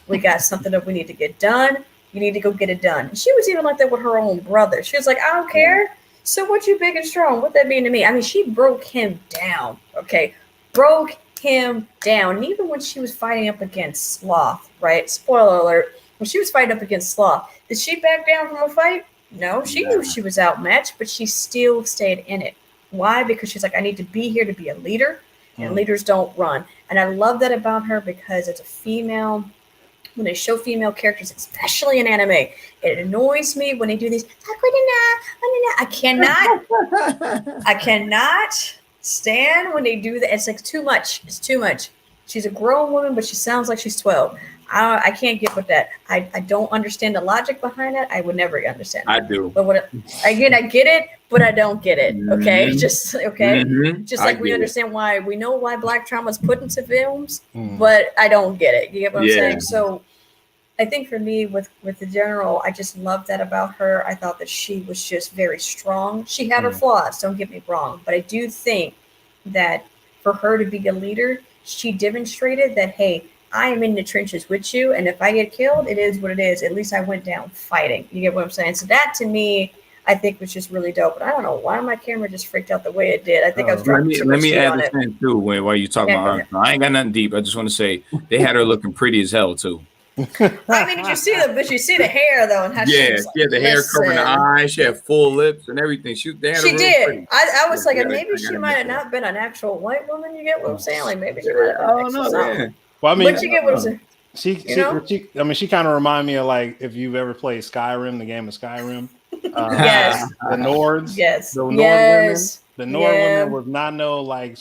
We got something that we need to get done. You need to go get it done. And she was even like that with her own brother. She was like, I don't care. So what, you big and strong? What that mean to me? I mean, she broke him down, okay? Broke him down. And even when she was fighting up against Sloth, right? Spoiler alert. When she was fighting up against Sloth, did she back down from a fight? No, she knew she was outmatched, but she still stayed in it. Why? Because she's like, I need to be here to be a leader, and leaders don't run. And I love that about her, because as a female, when they show female characters, especially in anime, it annoys me when they do these. I cannot stand when they do that. It's like too much. It's too much. She's a grown woman, but she sounds like she's 12. I can't get with that. I don't understand the logic behind it. I would never understand it. I do. But I get it, but I don't get it. Okay, just like we understand why, we know why Black trauma is put into films, but I don't get it. You get what I'm saying? So I think for me, with the general, I just love that about her. I thought that she was just very strong. She had her flaws, don't get me wrong, but I do think that for her to be a leader, she demonstrated that, hey, I am in the trenches with you, and if I get killed, it is what it is. At least I went down fighting. You get what I'm saying? So that, to me, I think was just really dope. But I don't know why my camera just freaked out the way it did. I think I was dropping too much heat on it. Let me add this in too, while you talk about her. I ain't got nothing deep. I just want to say they had her looking pretty as hell too. I mean, did you see the hair though, and how she was had the hair covering the eyes. She had full lips and everything. She did. Pretty. I was like, maybe she might have not been an actual white woman. You get what I'm saying? Like maybe she might have been something. Well, I mean, but you get what I'm saying. She kind of remind me of, like, if you've ever played Skyrim, the game of Skyrim. Yes. The Nords. Yes. The Nord women. The Nord women was not no like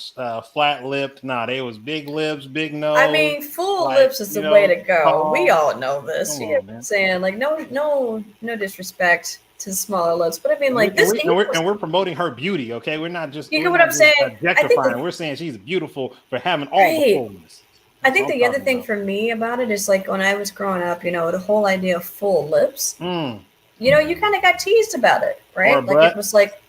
flat lipped. Nah, they was big lips, big nose. I mean, full lips is the way to go. tall. We all know this. Come You know on, what I'm man. saying? Like, no disrespect to smaller lips, but I mean, like and we're promoting her beauty. Okay, we're not just. You know what I'm saying? Objectifying. We're saying she's beautiful for having all the fullness. I think the other thing for me about it is like when I was growing up, you know, the whole idea of full lips. You know, you kind of got teased about it, right? Like it was like,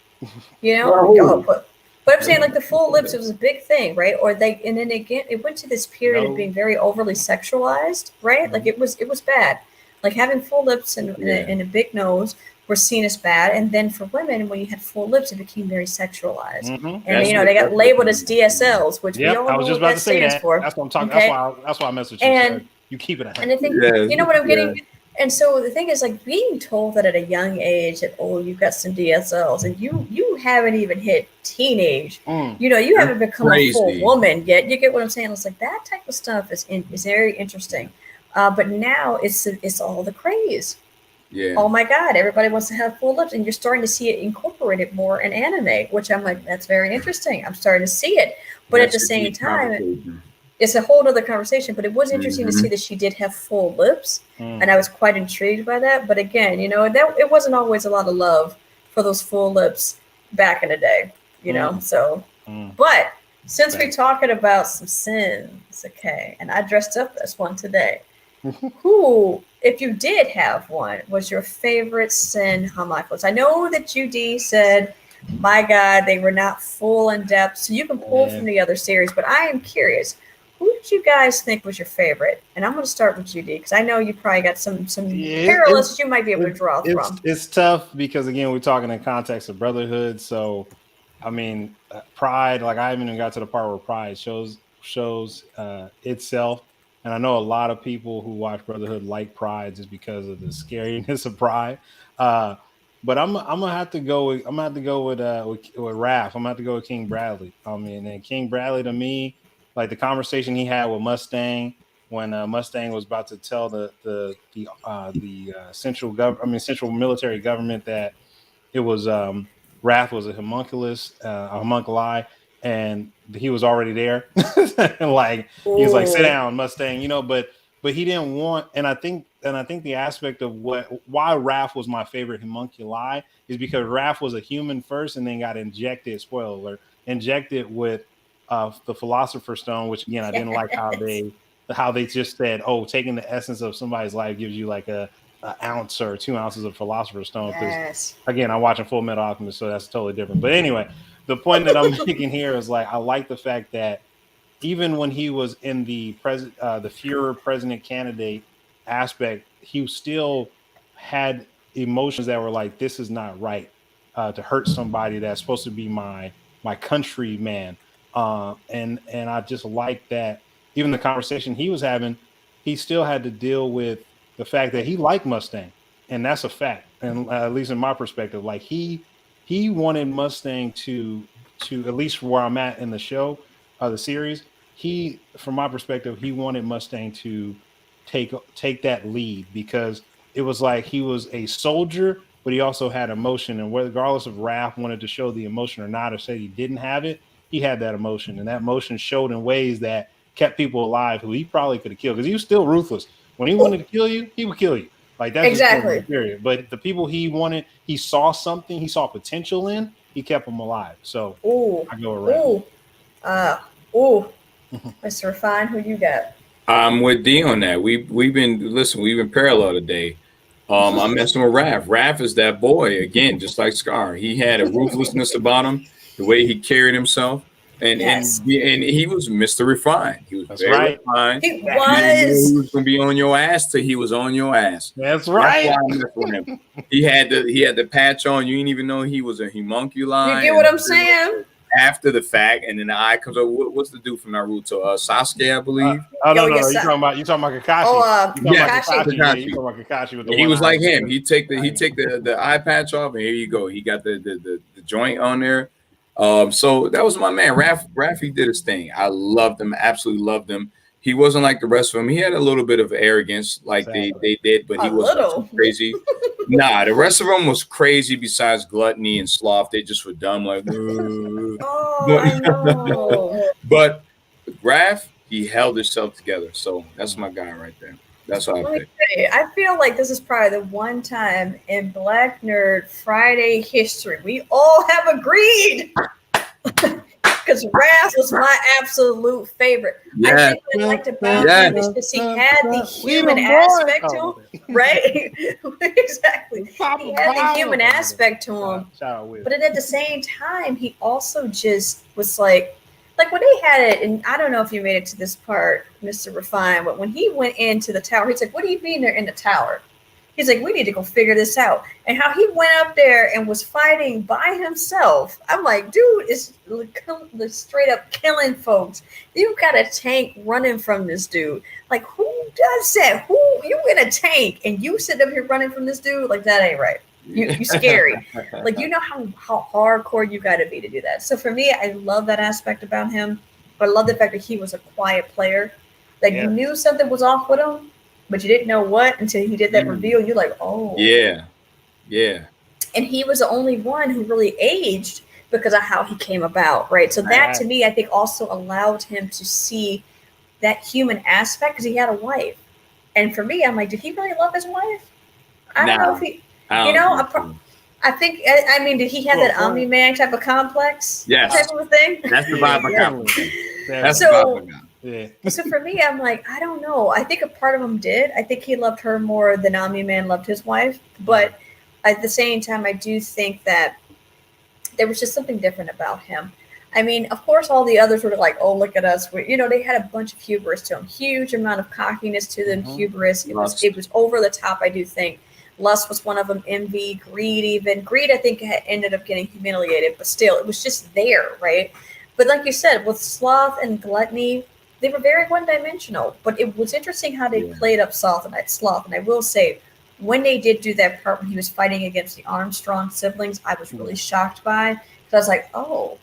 you know, but I'm saying like the full lips, it was a big thing, right? Or and then again, it went to this period of being very overly sexualized, right? Like it was bad. Like having full lips and a big nose were seen as bad, and then for women, when you had full lips, it became very sexualized, and you know they got labeled as DSLs, which we all know what that stands for. That's what I'm talking. Okay? That's why I messaged you. And you keep it. And I think you know what I'm getting. And so the thing is, like being told that at a young age that you've got some DSLs, and you haven't even hit teenage, you know, you haven't become a full woman yet. You get what I'm saying? It's like that type of stuff is very interesting. But now it's all the craze. Yeah. Oh my God, everybody wants to have full lips, and you're starting to see it incorporated more in anime, which I'm like, that's very interesting. I'm starting to see it. But at the same time, it's a whole other conversation. But it was interesting to see that she did have full lips, and I was quite intrigued by that. But again, you know, that it wasn't always a lot of love for those full lips back in the day, you know. So, but since we're talking about some sins, okay, and I dressed up as one today. Who, if you did have one, was your favorite sin homunculus? I know that UD said, my God, they were not full in depth, so you can pull from the other series, but I am curious, who did you guys think was your favorite? And I'm going to start with UD, because I know you probably got some parallels you might be able to draw from. It's tough, because again, we're talking in context of Brotherhood, so, I mean, Pride, like I haven't even got to the part where Pride shows itself. And I know a lot of people who watch Brotherhood like Pride just because of the scariness of Pride. But I'm gonna have to go with Raph. I'm gonna have to go with King Bradley. I mean, and King Bradley to me, like the conversation he had with Mustang when Mustang was about to tell the central military government that it was Raph was a homunculus, a homunculi. And he was already there. And like he was like, sit down, Mustang, you know, but he didn't want, and I think the aspect of why Raph was my favorite homunculi is because Raph was a human first and then got injected, spoiler alert, with the Philosopher's Stone, which again I didn't like how they just said, oh, taking the essence of somebody's life gives you like an ounce or 2 ounces of Philosopher's Stone. Because again, I'm watching Full Metal Alchemist, so that's totally different. But anyway, the point that I'm making here is like I like the fact that even when he was in the Fuhrer president candidate aspect, he still had emotions that were like, this is not right to hurt somebody that's supposed to be my countryman. And I just like that even the conversation he was having, he still had to deal with the fact that he liked Mustang, and that's a fact. And at least in my perspective, like he wanted Mustang to at least where I'm at in the show, the series. From my perspective, he wanted Mustang to take that lead because it was like he was a soldier, but he also had emotion. And regardless of Raph wanted to show the emotion or not, or say he didn't have it, he had that emotion, and that emotion showed in ways that kept people alive who he probably could have killed because he was still ruthless. When he wanted to kill you, he would kill you. Like that's exactly. Period. But the people he wanted, he saw something, he saw potential in, he kept them alive. So I go around. Mr. Refine, who you got? I'm with D on that. We've been parallel today. I'm messing with Raph. Raph is that boy again, just like Scar. He had a ruthlessness about him, the way he carried himself, and he was Mr. Refined. He was very refined. He was. He was gonna be on your ass till he was on your ass. That's right. That's why I messed with him. He had the patch on. You didn't even know he was a homunculi. You get what I'm saying? After the fact, and then the eye comes up. What's the dude from Naruto? Sasuke, I believe. No. You're talking about Kakashi. Oh, Kakashi. You're talking about Kakashi with the he was like him. He take the eye patch off, and here you go. He got the joint on there. So that was my man, Raph. He did his thing. I loved him, absolutely loved him. He wasn't like the rest of them. He had a little bit of arrogance, like they did, but he wasn't crazy. Nah, the rest of them was crazy. Besides gluttony and sloth, they just were dumb. Like, Oh, I know. But Graf, he held himself together. So that's my guy right there. That's what I Let me pick. tell you, I feel like this is probably the one time in Black Nerd Friday history we all have agreed. Because Raz was my absolute favorite. Yeah. I think what I liked about him is because he had the human aspect to him, right? Exactly. He had the human aspect to him, but at the same time, he also just was like when they had it, and I don't know if you made it to this part, Mr. Refine, but when he went into the tower, he's like, "What do you mean they're in the tower?" He's like, "We need to go figure this out." And how he went up there and was fighting by himself. I'm like, dude, is straight up killing folks. You got a tank running from this dude. Like, who does that? Who you in a tank and you sit up here running from this dude? Like, that ain't right. You scary. Like, you know how hardcore you got to be to do that. So for me, I love that aspect about him. But I love the fact that he was a quiet player. Like, you knew something was off with him, but you didn't know what until he did that reveal. You're like, oh. Yeah. Yeah. And he was the only one who really aged because of how he came about, right? So that, to me, I think also allowed him to see that human aspect because he had a wife. And for me, I'm like, did he really love his wife? I don't know if he, you know, I think, I mean, did he have that Omni-Man type of complex? Yes. Type of a thing? That's the vibe I got. That's the So, vibe I got. Yeah. So for me, I'm like, I don't know. I think a part of him did. I think he loved her more than Omni-Man loved his wife. But at the same time, I do think that there was just something different about him. I mean, of course, all the others were like, oh, look at us. You know, they had a bunch of hubris to them. Huge amount of cockiness to them, hubris. It was over the top, I do think. Lust was one of them, envy, greed even. Greed, I think, ended up getting humiliated. But still, it was just there, right? But like you said, with sloth and gluttony, they were very one-dimensional. But it was interesting how they played up sloth. And I will say, when they did do that part when he was fighting against the Armstrong siblings, I was really shocked by. Because I was like, oh,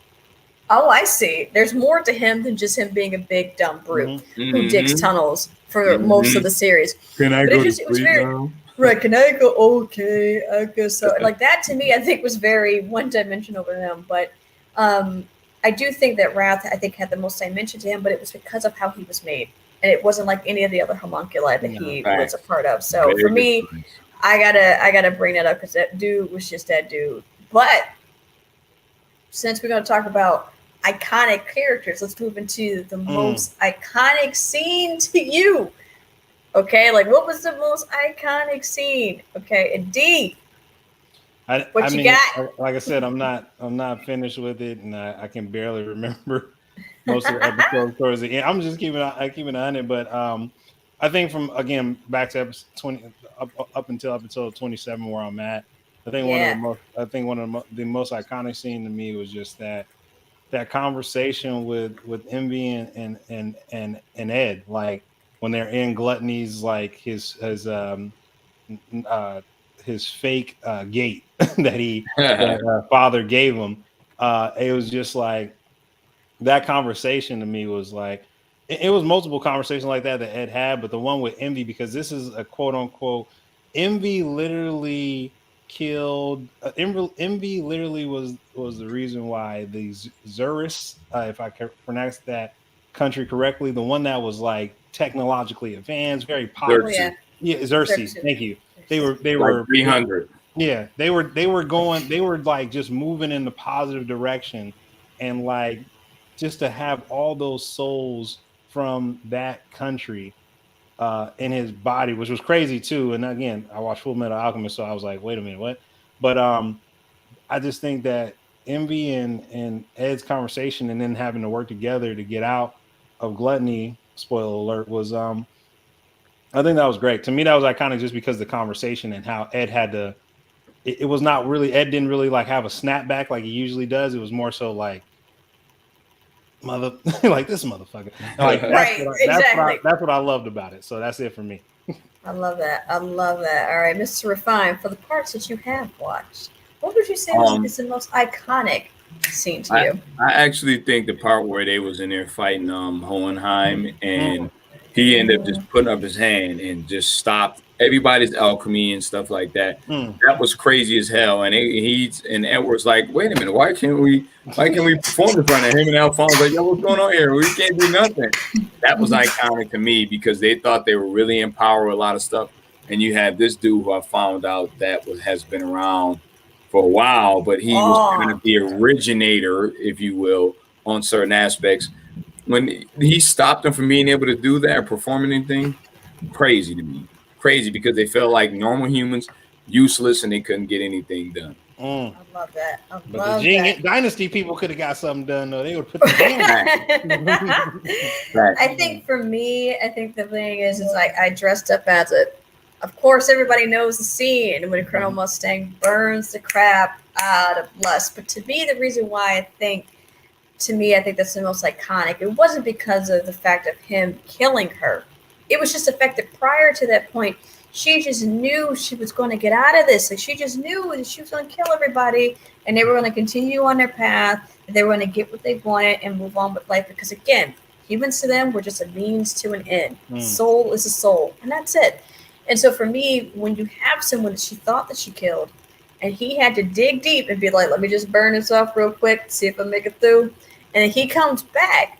I see. There's more to him than just him being a big, dumb brute who digs tunnels for most of the series. Can I go to sleep now? Right, can I go? Okay, I guess so. Like that to me, I think was very one-dimensional with him. But I do think that Wrath, I think, had the most dimension to him, but it was because of how he was made. And it wasn't like any of the other homunculi that he was a part of. So for me, I gotta bring that up because that dude was just that dude. But since we're gonna talk about iconic characters, let's move into the most iconic scene to you. Okay, like what was the most iconic scene? Okay, and D, what you got? Like I said, I'm not finished with it, and I can barely remember most of the episodes towards the end. I'm just keeping it on it, but I think from again back to episode 20 up until episode 27 where I'm at. I think one of the most iconic scene to me was just that conversation with Envy and Ed, like when they're in Gluttony's, like his fake gate that father gave him. It was just like that conversation to me was like it was multiple conversations like that Ed had, but the one with Envy, because this is a quote unquote Envy literally killed Envy literally was the reason why the Xeris, if I can pronounce that country correctly, the one that was like technologically advanced, very popular. Xerxes. Thank you. They were like 300. Yeah, they were like just moving in the positive direction, and like just to have all those souls from that country in his body, which was crazy too. And again, I watched Full Metal Alchemist, so I was like, wait a minute, what? But I just think that Envy and Ed's conversation and then having to work together to get out of Gluttony, spoiler alert, was I think that was great. To me, that was iconic just because of the conversation and how Ed had to, it was not really, Ed didn't really like have a snapback like he usually does. It was more so like, like this motherfucker. Like, that's what I loved about it. So that's it for me. I love that. All right, Mr. Refine, for the parts that you have watched, what would you say is the most iconic scene to you? I actually think the part where they was in there fighting Hohenheim and he ended up just putting up his hand and just stopped everybody's alchemy and stuff like that. That was crazy as hell. And and Edward's like, wait a minute, why can't we perform in front of him? And Alphonse like, yo, what's going on here? We can't do nothing. That was iconic to me because they thought they were really in power with a lot of stuff. And you had this dude who I found out that has been around for a while, but he was kind of the originator, if you will, on certain aspects. When he stopped them from being able to do that or perform anything, crazy to me. Crazy because they felt like normal humans, useless, and they couldn't get anything done. I love that. But the Dynasty people could have got something done, though. They would put the game back. I think for me, the thing is like I dressed up as it. Of course, everybody knows the scene when Colonel Mustang burns the crap out of Lust. But to me, the reason why I think that's the most iconic. It wasn't because of the fact of him killing her. It was just the fact that prior to that point, she just knew she was going to get out of this. Like she just knew that she was going to kill everybody, and they were going to continue on their path. And they were going to get what they wanted and move on with life. Because again, humans to them were just a means to an end. Soul is a soul, and that's it. And so for me, when you have someone that she thought that she killed, and he had to dig deep and be like, let me just burn this off real quick, see if I make it through. And then he comes back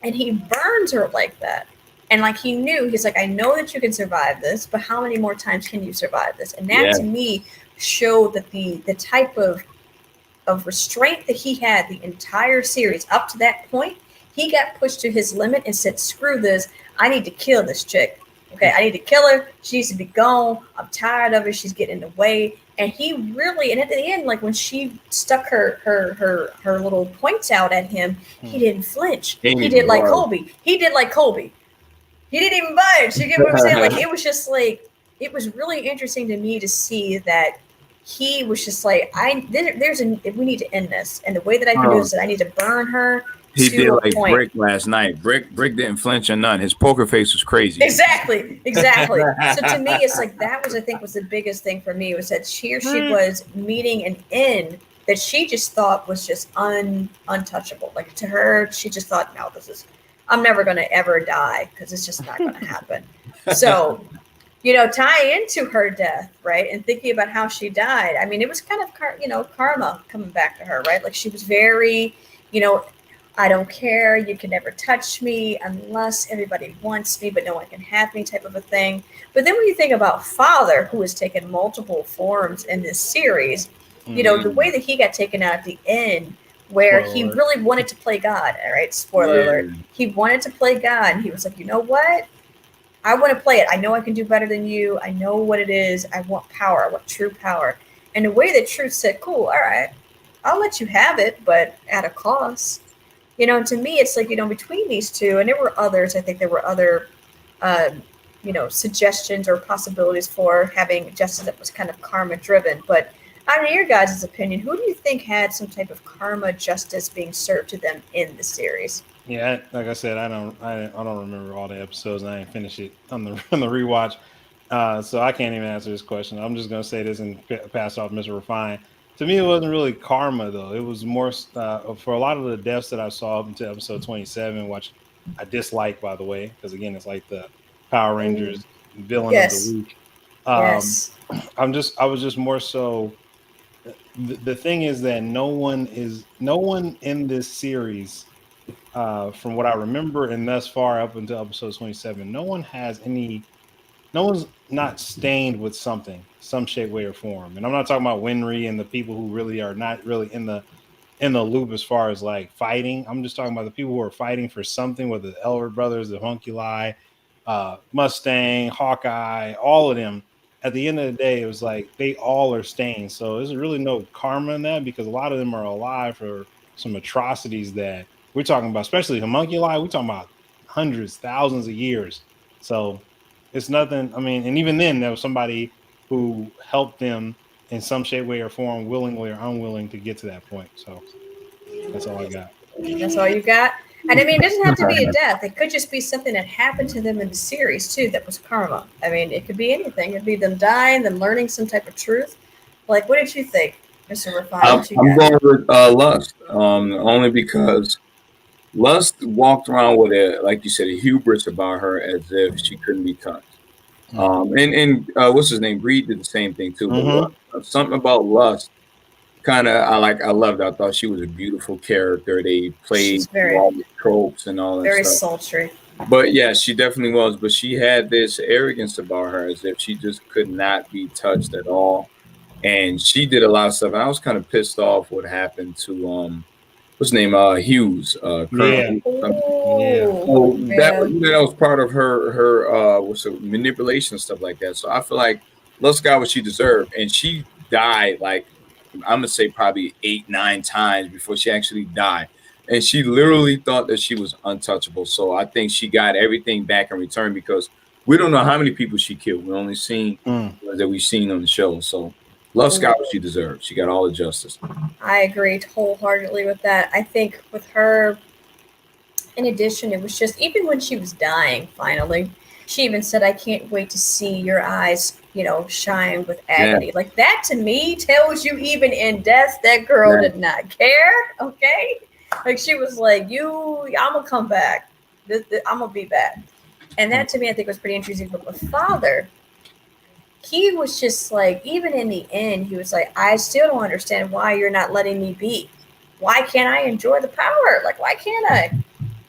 and he burns her like that. And like he knew, he's like, I know that you can survive this, but how many more times can you survive this? And that to me showed that the type of restraint that he had the entire series up to that point, he got pushed to his limit and said, screw this, I need to kill this chick. Okay, I need to kill her. She needs to be gone. I'm tired of her. She's getting in the way. And he really, and at the end, like when she stuck her little points out at him, he didn't flinch. He did like Kobe. He didn't even budge. You get what I'm saying? Like it was just like, it was really interesting to me to see that he was just like, we need to end this. And the way that I can do is that I need to burn her. He did like Brick last night. Brick didn't flinch or none. His poker face was crazy. Exactly. So to me, it's like that was, I think, was the biggest thing for me was that she was meeting an end that she just thought was just untouchable. Like to her, she just thought, no, I'm never going to ever die because it's just not going to happen. So, tie into her death, right? And thinking about how she died. I mean, it was kind of, karma coming back to her, right? Like she was very, I don't care. You can never touch me unless everybody wants me, but no one can have me type of a thing. But then when you think about Father, who has taken multiple forms in this series, the way that he got taken out at the end, where he really wanted to play God. All right. Spoiler alert. He wanted to play God. And he was like, you know what? I want to play it. I know I can do better than you. I know what it is. I want power. I want true power. And the way that Truth said, cool. All right. I'll let you have it, but at a cost. To me, it's like, between these two, and there were others, I think there were other, suggestions or possibilities for having justice that was kind of karma driven. But out of your guys' opinion, who do you think had some type of karma justice being served to them in the series? Yeah, like I said, I don't remember all the episodes, and I didn't finish it on the rewatch, so I can't even answer this question. I'm just gonna say this and pass off Mr. Refine. To me, it wasn't really karma, though. It was more for a lot of the deaths that I saw up until episode 27, which I dislike, by the way, because again, it's like the Power Rangers villain of the week. I was just more so. The thing is that no one in this series, from what I remember and thus far up until episode 27, no one's not stained with something, some shape, way, or form. And I'm not talking about Winry and the people who really are not really in the loop as far as like fighting. I'm just talking about the people who are fighting for something, whether the Elder Brothers, the Homunculi, Mustang, Hawkeye, all of them. At the end of the day, it was like they all are stained. So there's really no karma in that because a lot of them are alive for some atrocities that we're talking about, especially Homunculi. We're talking about hundreds, thousands of years. So it's nothing. I mean, and even then, there was somebody who helped them in some shape, way, or form, willingly or unwilling, to get to that point. So that's all I got. That's all you got? And I mean, it doesn't have to be a death. It could just be something that happened to them in the series, too, that was karma. I mean, it could be anything. It could be them dying, them learning some type of truth. Like, what did you think, Mr. Refine? I'm going with Lust, only because Lust walked around with like you said, a hubris about her as if she couldn't be touched. And what's his name? Reed did the same thing too. But something about Lust, kind of, I loved. I thought she was a beautiful character. They played all the tropes and all that very stuff. sultry. But yeah, she definitely was. But she had this arrogance about her, as if she just could not be touched at all. And she did a lot of stuff. And I was kind of pissed off what happened to what's his name? Hughes. Yeah. So that was part of her manipulation and stuff like that. So I feel like Lust got what she deserved, and she died like, I'm gonna say probably 8-9 times before she actually died. And she literally thought that she was untouchable. So I think she got everything back in return, because we don't know how many people she killed. We only seen that we've seen on the show. So Lust got what she deserved. She got all the justice. I agree wholeheartedly with that. I think with her, in addition, it was just, even when she was dying, finally, she even said, I can't wait to see your eyes, shine with agony. Yeah. Like, that to me tells you, even in death, that girl did not care. Okay. Like, she was like, I'm going to come back. I'm going to be back. And that to me, I think was pretty interesting. But with Father, he was just like, even in the end, he was like, I still don't understand why you're not letting me be. Why can't I enjoy the power? Like, why can't I?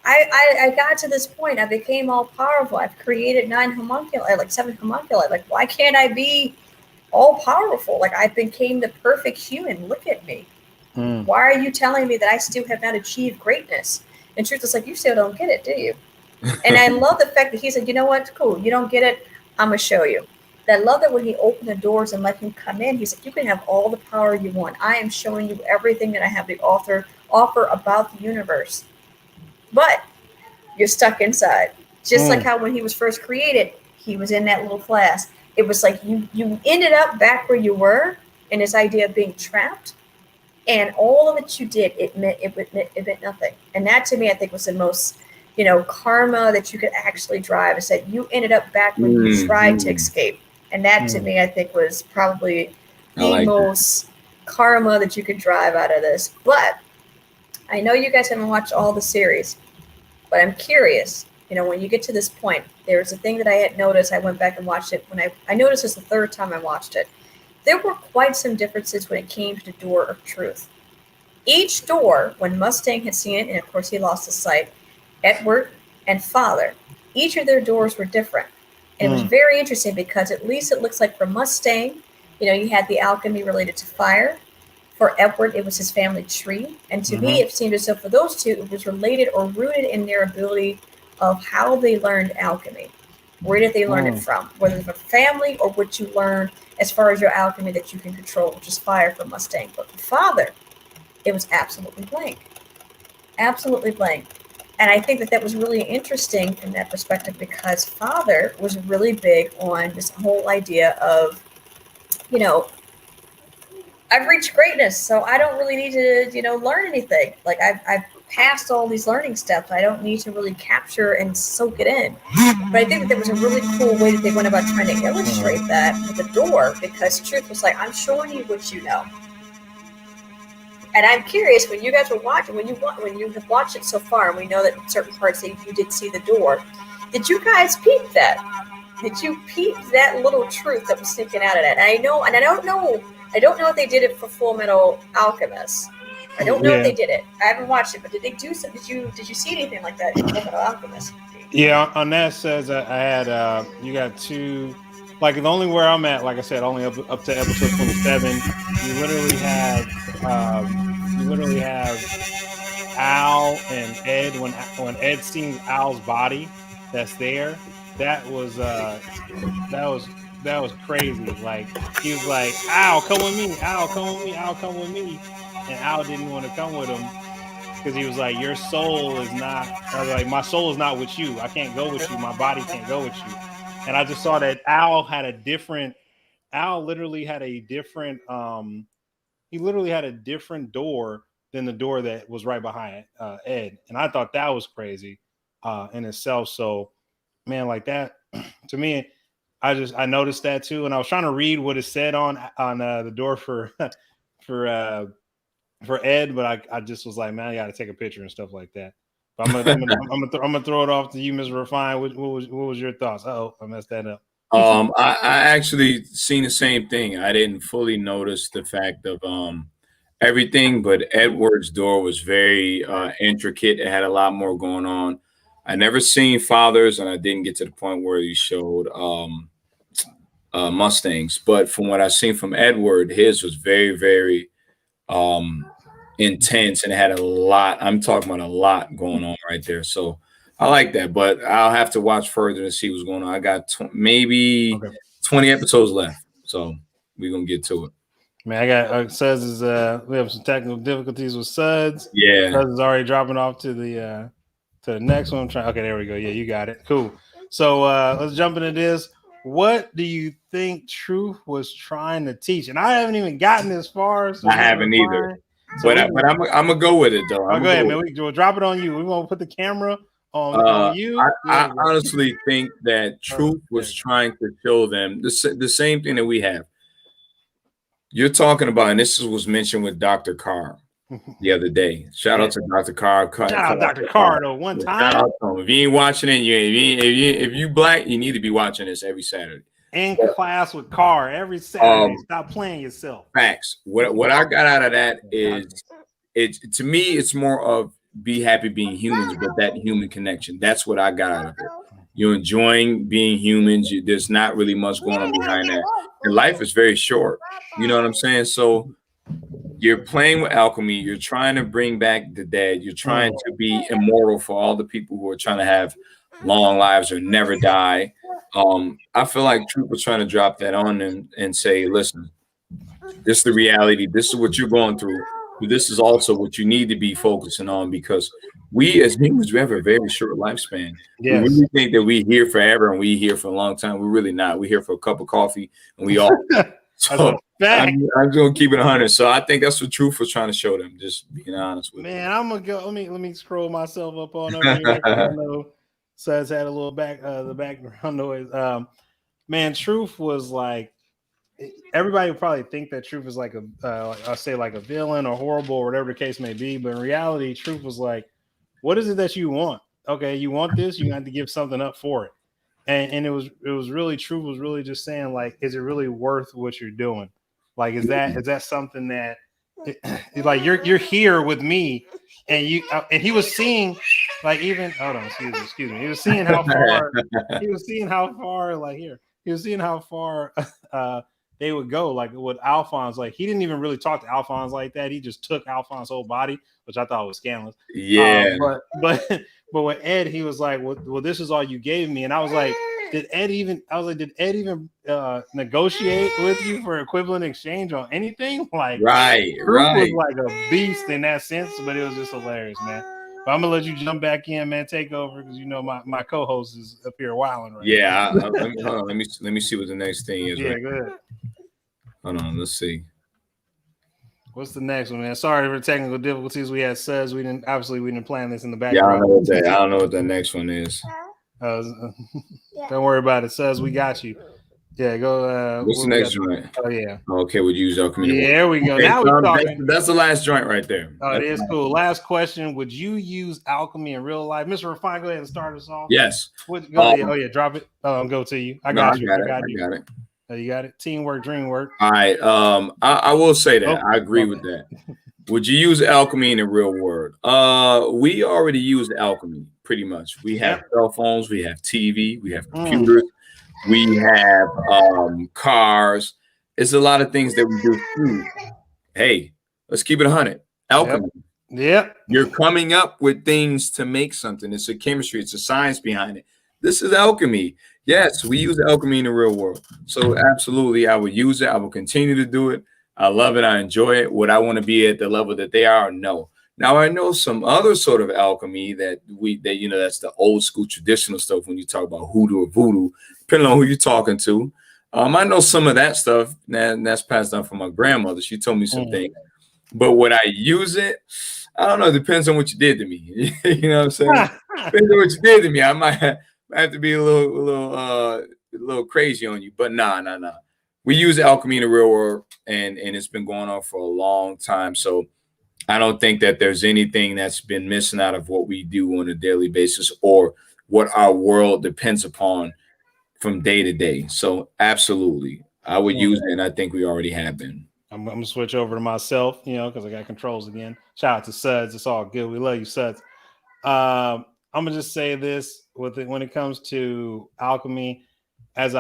I got to this point. I became all powerful. I've created 7 homunculi. Like, why can't I be all powerful? Like, I became the perfect human. Look at me. Why are you telling me that I still have not achieved greatness? And Truth is like, you still don't get it, do you? And I love the fact that he said, you know what? Cool. You don't get it. I'm going to show you. And I love that when he opened the doors and let him come in, he said, you can have all the power you want. I am showing you everything that I have to offer about the universe. But you're stuck inside. Just like how when he was first created, he was in that little flask. It was like you ended up back where you were in this idea of being trapped. And all of it you did, it meant nothing. And that to me, I think was the most, karma that you could actually drive, is that you ended up back when you tried to escape. And that to me, I think was probably the most karma that you could drive out of this. But I know you guys haven't watched all the series, but I'm curious, when you get to this point, there's a thing that I had noticed. I went back and watched it when I noticed this the third time I watched it. There were quite some differences when it came to the Door of Truth. Each door, when Mustang had seen it, and of course he lost his sight, Edward and Father, each of their doors were different. And it was very interesting because at least it looks like for Mustang, you had the alchemy related to fire. For Edward, it was his family tree. And to me, it seemed as though for those two, it was related or rooted in their ability of how they learned alchemy. Where did they learn it from? Whether it's from family or what you learned as far as your alchemy that you can control, which is fire for Mustang. But for Father, it was absolutely blank. Absolutely blank. And I think that was really interesting from that perspective, because Father was really big on this whole idea of, I've reached greatness, so I don't really need to, learn anything. Like, I've passed all these learning steps. I don't need to really capture and soak it in. But I think that was a really cool way that they went about trying to illustrate that with the door, because Truth was like, I'm showing you what you know. And I'm curious, when you guys were watching, when you have watched it so far, and we know that in certain parts that you did see the door, did you guys peep that? Did you peep that little truth that was sneaking out of that? And I don't know if they did it for Full Metal Alchemist. I don't know if they did it. I haven't watched it, but did they do so? Did you see anything like that in Full Metal Alchemist? Yeah, on that says I had you got two, like the only where I'm at, like I said, only up to episode 27. You literally have Al and Ed. When Ed sees Al's body that's there, that was crazy. Like, he was like, Al, come with me, Al, come with me, Al, come with me. And Al didn't want to come with him because he was like, your soul is not, I was like, my soul is not with you. I can't go with you. My body can't go with you. And I just saw that Al literally had a different door than the door that was right behind Ed. And I thought that was crazy in itself. So, man, like that, to me, I noticed that too. And I was trying to read what it said on the door for Ed, but I just was like, man, I got to take a picture and stuff like that. But I'm gonna throw it off to you, Ms. Refine. What was your thoughts? Oh, I messed that up. I actually seen the same thing. I didn't fully notice the fact of everything, but Edward's door was very intricate. It had a lot more going on. I never seen Fathers, and I didn't get to the point where he showed Mustangs. But from what I've seen from Edward, his was very, very intense, and it had a lot. I'm talking about a lot going on right there. So I like that, but I'll have to watch further to see what's going on. I got maybe 20 episodes left, so we're gonna get to it. Man, I got Sudz is we have some technical difficulties with Sudz. Yeah, Sudz is already dropping off to the next one. Okay, there we go. Yeah, you got it. Cool. So let's jump into this. What do you think Truth was trying to teach? And I haven't even gotten this far. So I haven't either. So but I'm gonna go with it though. Go ahead, man. We'll drop it on you. We won't put the camera on you. I honestly think that Truth was trying to show them the same thing that we have. You're talking about, and this was mentioned with Dr. Carr the other day. Shout out to Dr. Carr. Shout out Dr. Carr though. One time. Shout out to him. If you ain't watching it, if you black, you need to be watching this every Saturday. In class with Carr every Saturday. Stop playing yourself. Facts. What I got out of that is to me, it's more of be happy being humans, but that human connection. That's what I got out of it. You're enjoying being humans. There's not really much going on behind that. Your life is very short. You know what I'm saying? So you're playing with alchemy. You're trying to bring back the dead. You're trying to be immortal for all the people who are trying to have long lives or never die. I feel like Truth was trying to drop that on them and say, listen, this is the reality. This is what you're going through. But this is also what you need to be focusing on, because we as humans, we have a very short lifespan. Yes. We really think that we're here forever and we're here for a long time. We're really not. We're here for a cup of coffee and we all. So I'm going to keep it 100. So I think that's what Truth was trying to show them, just being honest with Man, I'm going to go. Let me scroll myself up on over here. I know Sudz had a little the background noise. Man, Truth was like, everybody would probably think that Truth is like I'll say like a villain or horrible or whatever the case may be. But in reality, Truth was like, what is it that you want? Okay, you want this, you have to give something up for it. And it was really, Truth was really just saying, like, is it really worth what you're doing? Like, is that something that like you're here with me, and he was seeing, like, even hold on, excuse me. He was seeing how far they would go, like with Alphonse. Like, he didn't even really talk to Alphonse like that. He just took Alphonse's whole body, which I thought was scandalous. Yeah. But with Ed, he was like, well, this is all you gave me. And I was like, did Ed even negotiate with you for equivalent exchange on anything? Like, right. Was like a beast in that sense, but it was just hilarious, man. But I'm gonna let you jump back in, man. Take over, because you know my co-host is up here wilding right now. Let me see what the next thing is. Yeah, go ahead. Hold on, let's see. What's the next one, man? Sorry for technical difficulties. We had Sudz. We didn't plan this in the background. Yeah, I don't know what the next one is. Don't worry about it, Sudz. We got you. Yeah, go. What's the next joint? Oh yeah. Okay, would you use alchemy? Yeah, there we go. Okay, now we're talking. That's the last joint right there. Oh, it is cool. Last question: would you use alchemy in real life, Mr. Refine? Go ahead and start us off. Yes. Go ahead. Oh yeah, drop it. I'll go to you. I got you. I got it. Oh, you got it. Teamwork, dream work. All right. I will say that I agree with that. Would you use alchemy in the real world? We already use alchemy pretty much. We have cell phones, we have TV, we have computers, we have cars. It's a lot of things that we do. Hey, let's keep it 100. Alchemy. Yep. You're coming up with things to make something. It's a chemistry. It's a science behind it. This is alchemy. Yes, we use alchemy in the real world. So absolutely, I would use it. I will continue to do it. I love it. I enjoy it. Would I want to be at the level that they are? No. Now, I know some other sort of alchemy that that's the old school traditional stuff when you talk about hoodoo or voodoo, depending on who you're talking to. I know some of that stuff, and that's passed down from my grandmother. She told me some things. But would I use it? I don't know. It depends on what you did to me. You know what I'm saying? Depends on what you did to me. I might have to be a little crazy on you. But nah. We use alchemy in the real world, and it's been going on for a long time. So I don't think that there's anything that's been missing out of what we do on a daily basis or what our world depends upon from day to day. So absolutely, I would use it, and I think we already have been. I'm gonna switch over to myself, because I got controls again. Shout out to Suds. It's all good. We love you, Suds. I'm gonna just say this when it comes to alchemy, as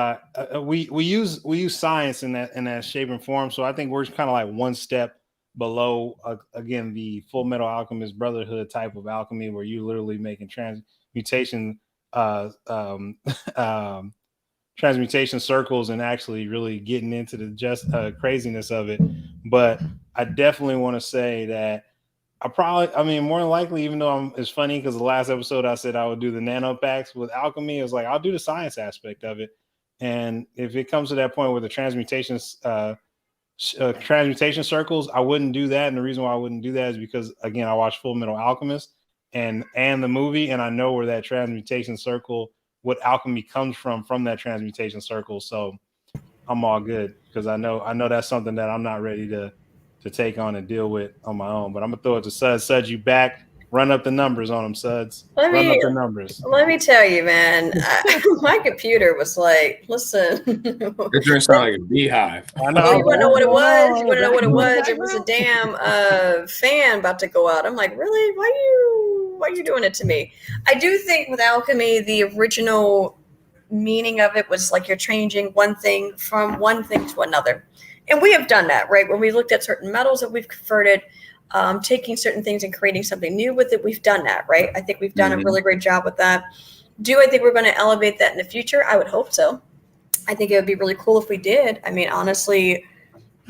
we use science in that shape and form. So I think we're kind of like one step below again the Full Metal Alchemist Brotherhood type of alchemy, where you literally making transmutation circles and actually really getting into the craziness of it. But I definitely want to say that more than likely, even though it's funny because the last episode I said I would do the nano packs with alchemy, it was like I'll do the science aspect of it. And if it comes to that point with the transmutation circles, I wouldn't do that. And the reason why I wouldn't do that is because, again, I watched Full Metal Alchemist and the movie, and I know where that transmutation circle, what alchemy comes from that transmutation circle. So I'm all good because I know that's something that I'm not ready to take on and deal with on my own. But I'm gonna throw it to Suds. Suds, you back? Run up the numbers on them, Suds. Run up the numbers. Let me tell you, man. My computer was like, listen. It sounds like a beehive. I know. You want to know what it was? You want to know what it was? It was a damn fan about to go out. I'm like, really? Why are you doing it to me? I do think with alchemy, the original meaning of it was like you're changing one thing from one thing to another. And we have done that, right? When we looked at certain metals that we've converted, taking certain things and creating something new with it, we've done that, right? I think we've done a really great job with that. Do I think we're going to elevate that in the future? I would hope so. I think it would be really cool if we did. I mean, honestly,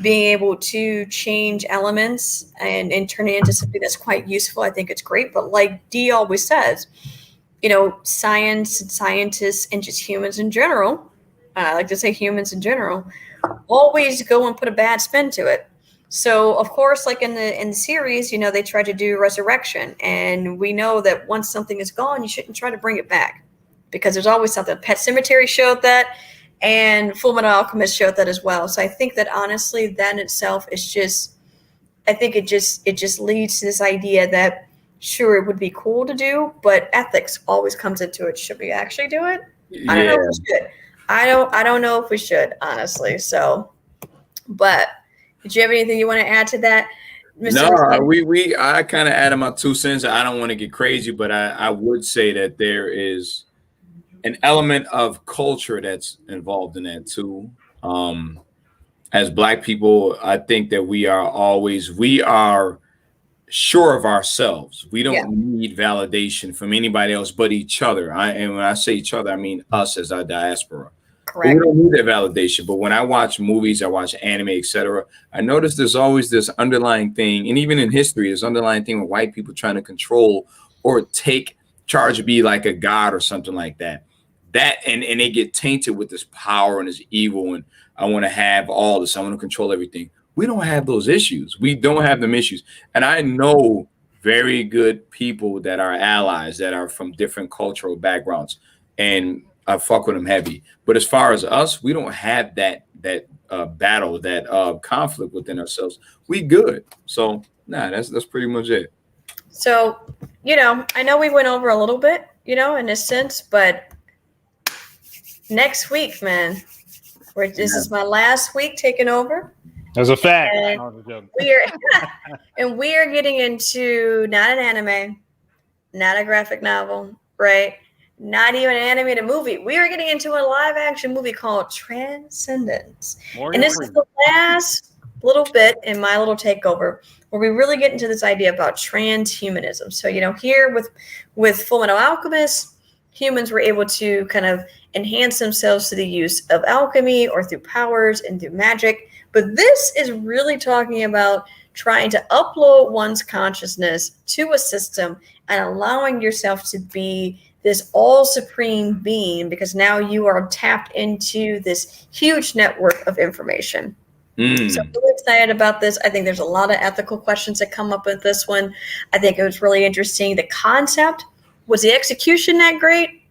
being able to change elements and turn it into something that's quite useful, I think it's great. But like Dee always says, science and scientists and just humans in general, I like to say humans in general, always go and put a bad spin to it. So, of course, like in the series, they try to do resurrection. And we know that once something is gone, you shouldn't try to bring it back because there's always something. Pet Sematary showed that, and Full Metal Alchemist showed that as well. So I think that, honestly, that in itself is just – I think it just leads to this idea that, sure, it would be cool to do, but ethics always comes into it. Should we actually do it? I don't know if we should. I don't know if we should, honestly. So, but – did you have anything you want to add to that? Mr. No, I kind of added my 2 cents. I don't want to get crazy, but I would say that there is an element of culture that's involved in that too. As Black people, I think that we are sure of ourselves. We don't need validation from anybody else but each other. And when I say each other, I mean us as our diaspora. Correct. We don't need that validation, but when I watch movies, I watch anime, etc., I notice there's always this underlying thing, and even in history, this underlying thing with white people trying to control or take charge to be like a god or something like that. And they get tainted with this power and this evil, and I want to have all this, I want to control everything. We don't have those issues. We don't have them issues. And I know very good people that are allies that are from different cultural backgrounds, and I fuck with them heavy. But as far as us, we don't have that battle, that conflict within ourselves. We good. So that's pretty much it. So, I know we went over a little bit, in a sense, but next week, man, this is my last week taking over. That's a fact. And we are getting into not an anime, not a graphic novel, right? Not even an animated movie. We are getting into a live action movie called Transcendence. And this is the last little bit in my little takeover where we really get into this idea about transhumanism. So, here with Full Metal Alchemist, humans were able to kind of enhance themselves through the use of alchemy or through powers and through magic. But this is really talking about trying to upload one's consciousness to a system and allowing yourself to be this all supreme being, because now you are tapped into this huge network of information. So I'm really excited about this. I think there's a lot of ethical questions that come up with this one. I think it was really interesting. The concept, was the execution that great?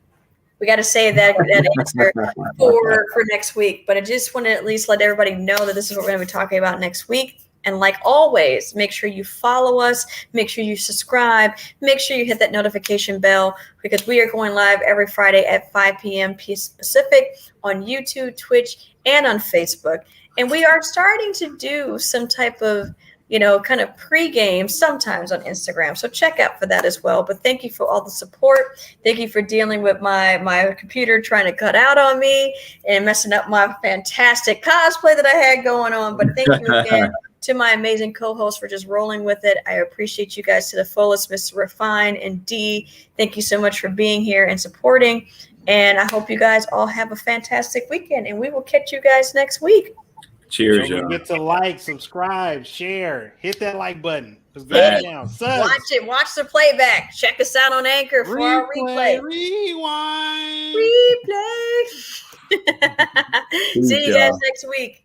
We got to save that answer for next week. But I just want to at least let everybody know that this is what we're going to be talking about next week. And like always, make sure you follow us, make sure you subscribe, make sure you hit that notification bell, because we are going live every Friday at 5 p.m. Pacific on YouTube, Twitch, and on Facebook. And we are starting to do some type of, kind of pregame sometimes on Instagram. So check out for that as well. But thank you for all the support. Thank you for dealing with my computer trying to cut out on me and messing up my fantastic cosplay that I had going on. But thank you again to my amazing co-host for just rolling with it. I appreciate you guys to the fullest, Mr. Refine and D. Thank you so much for being here and supporting. And I hope you guys all have a fantastic weekend. And we will catch you guys next week. Cheers, Don't y'all. forget to like, subscribe, share, hit that like button. Let's go down. Watch it. Watch the playback. Check us out on Anchor for our replay. Rewind. Replay. See you guys next week.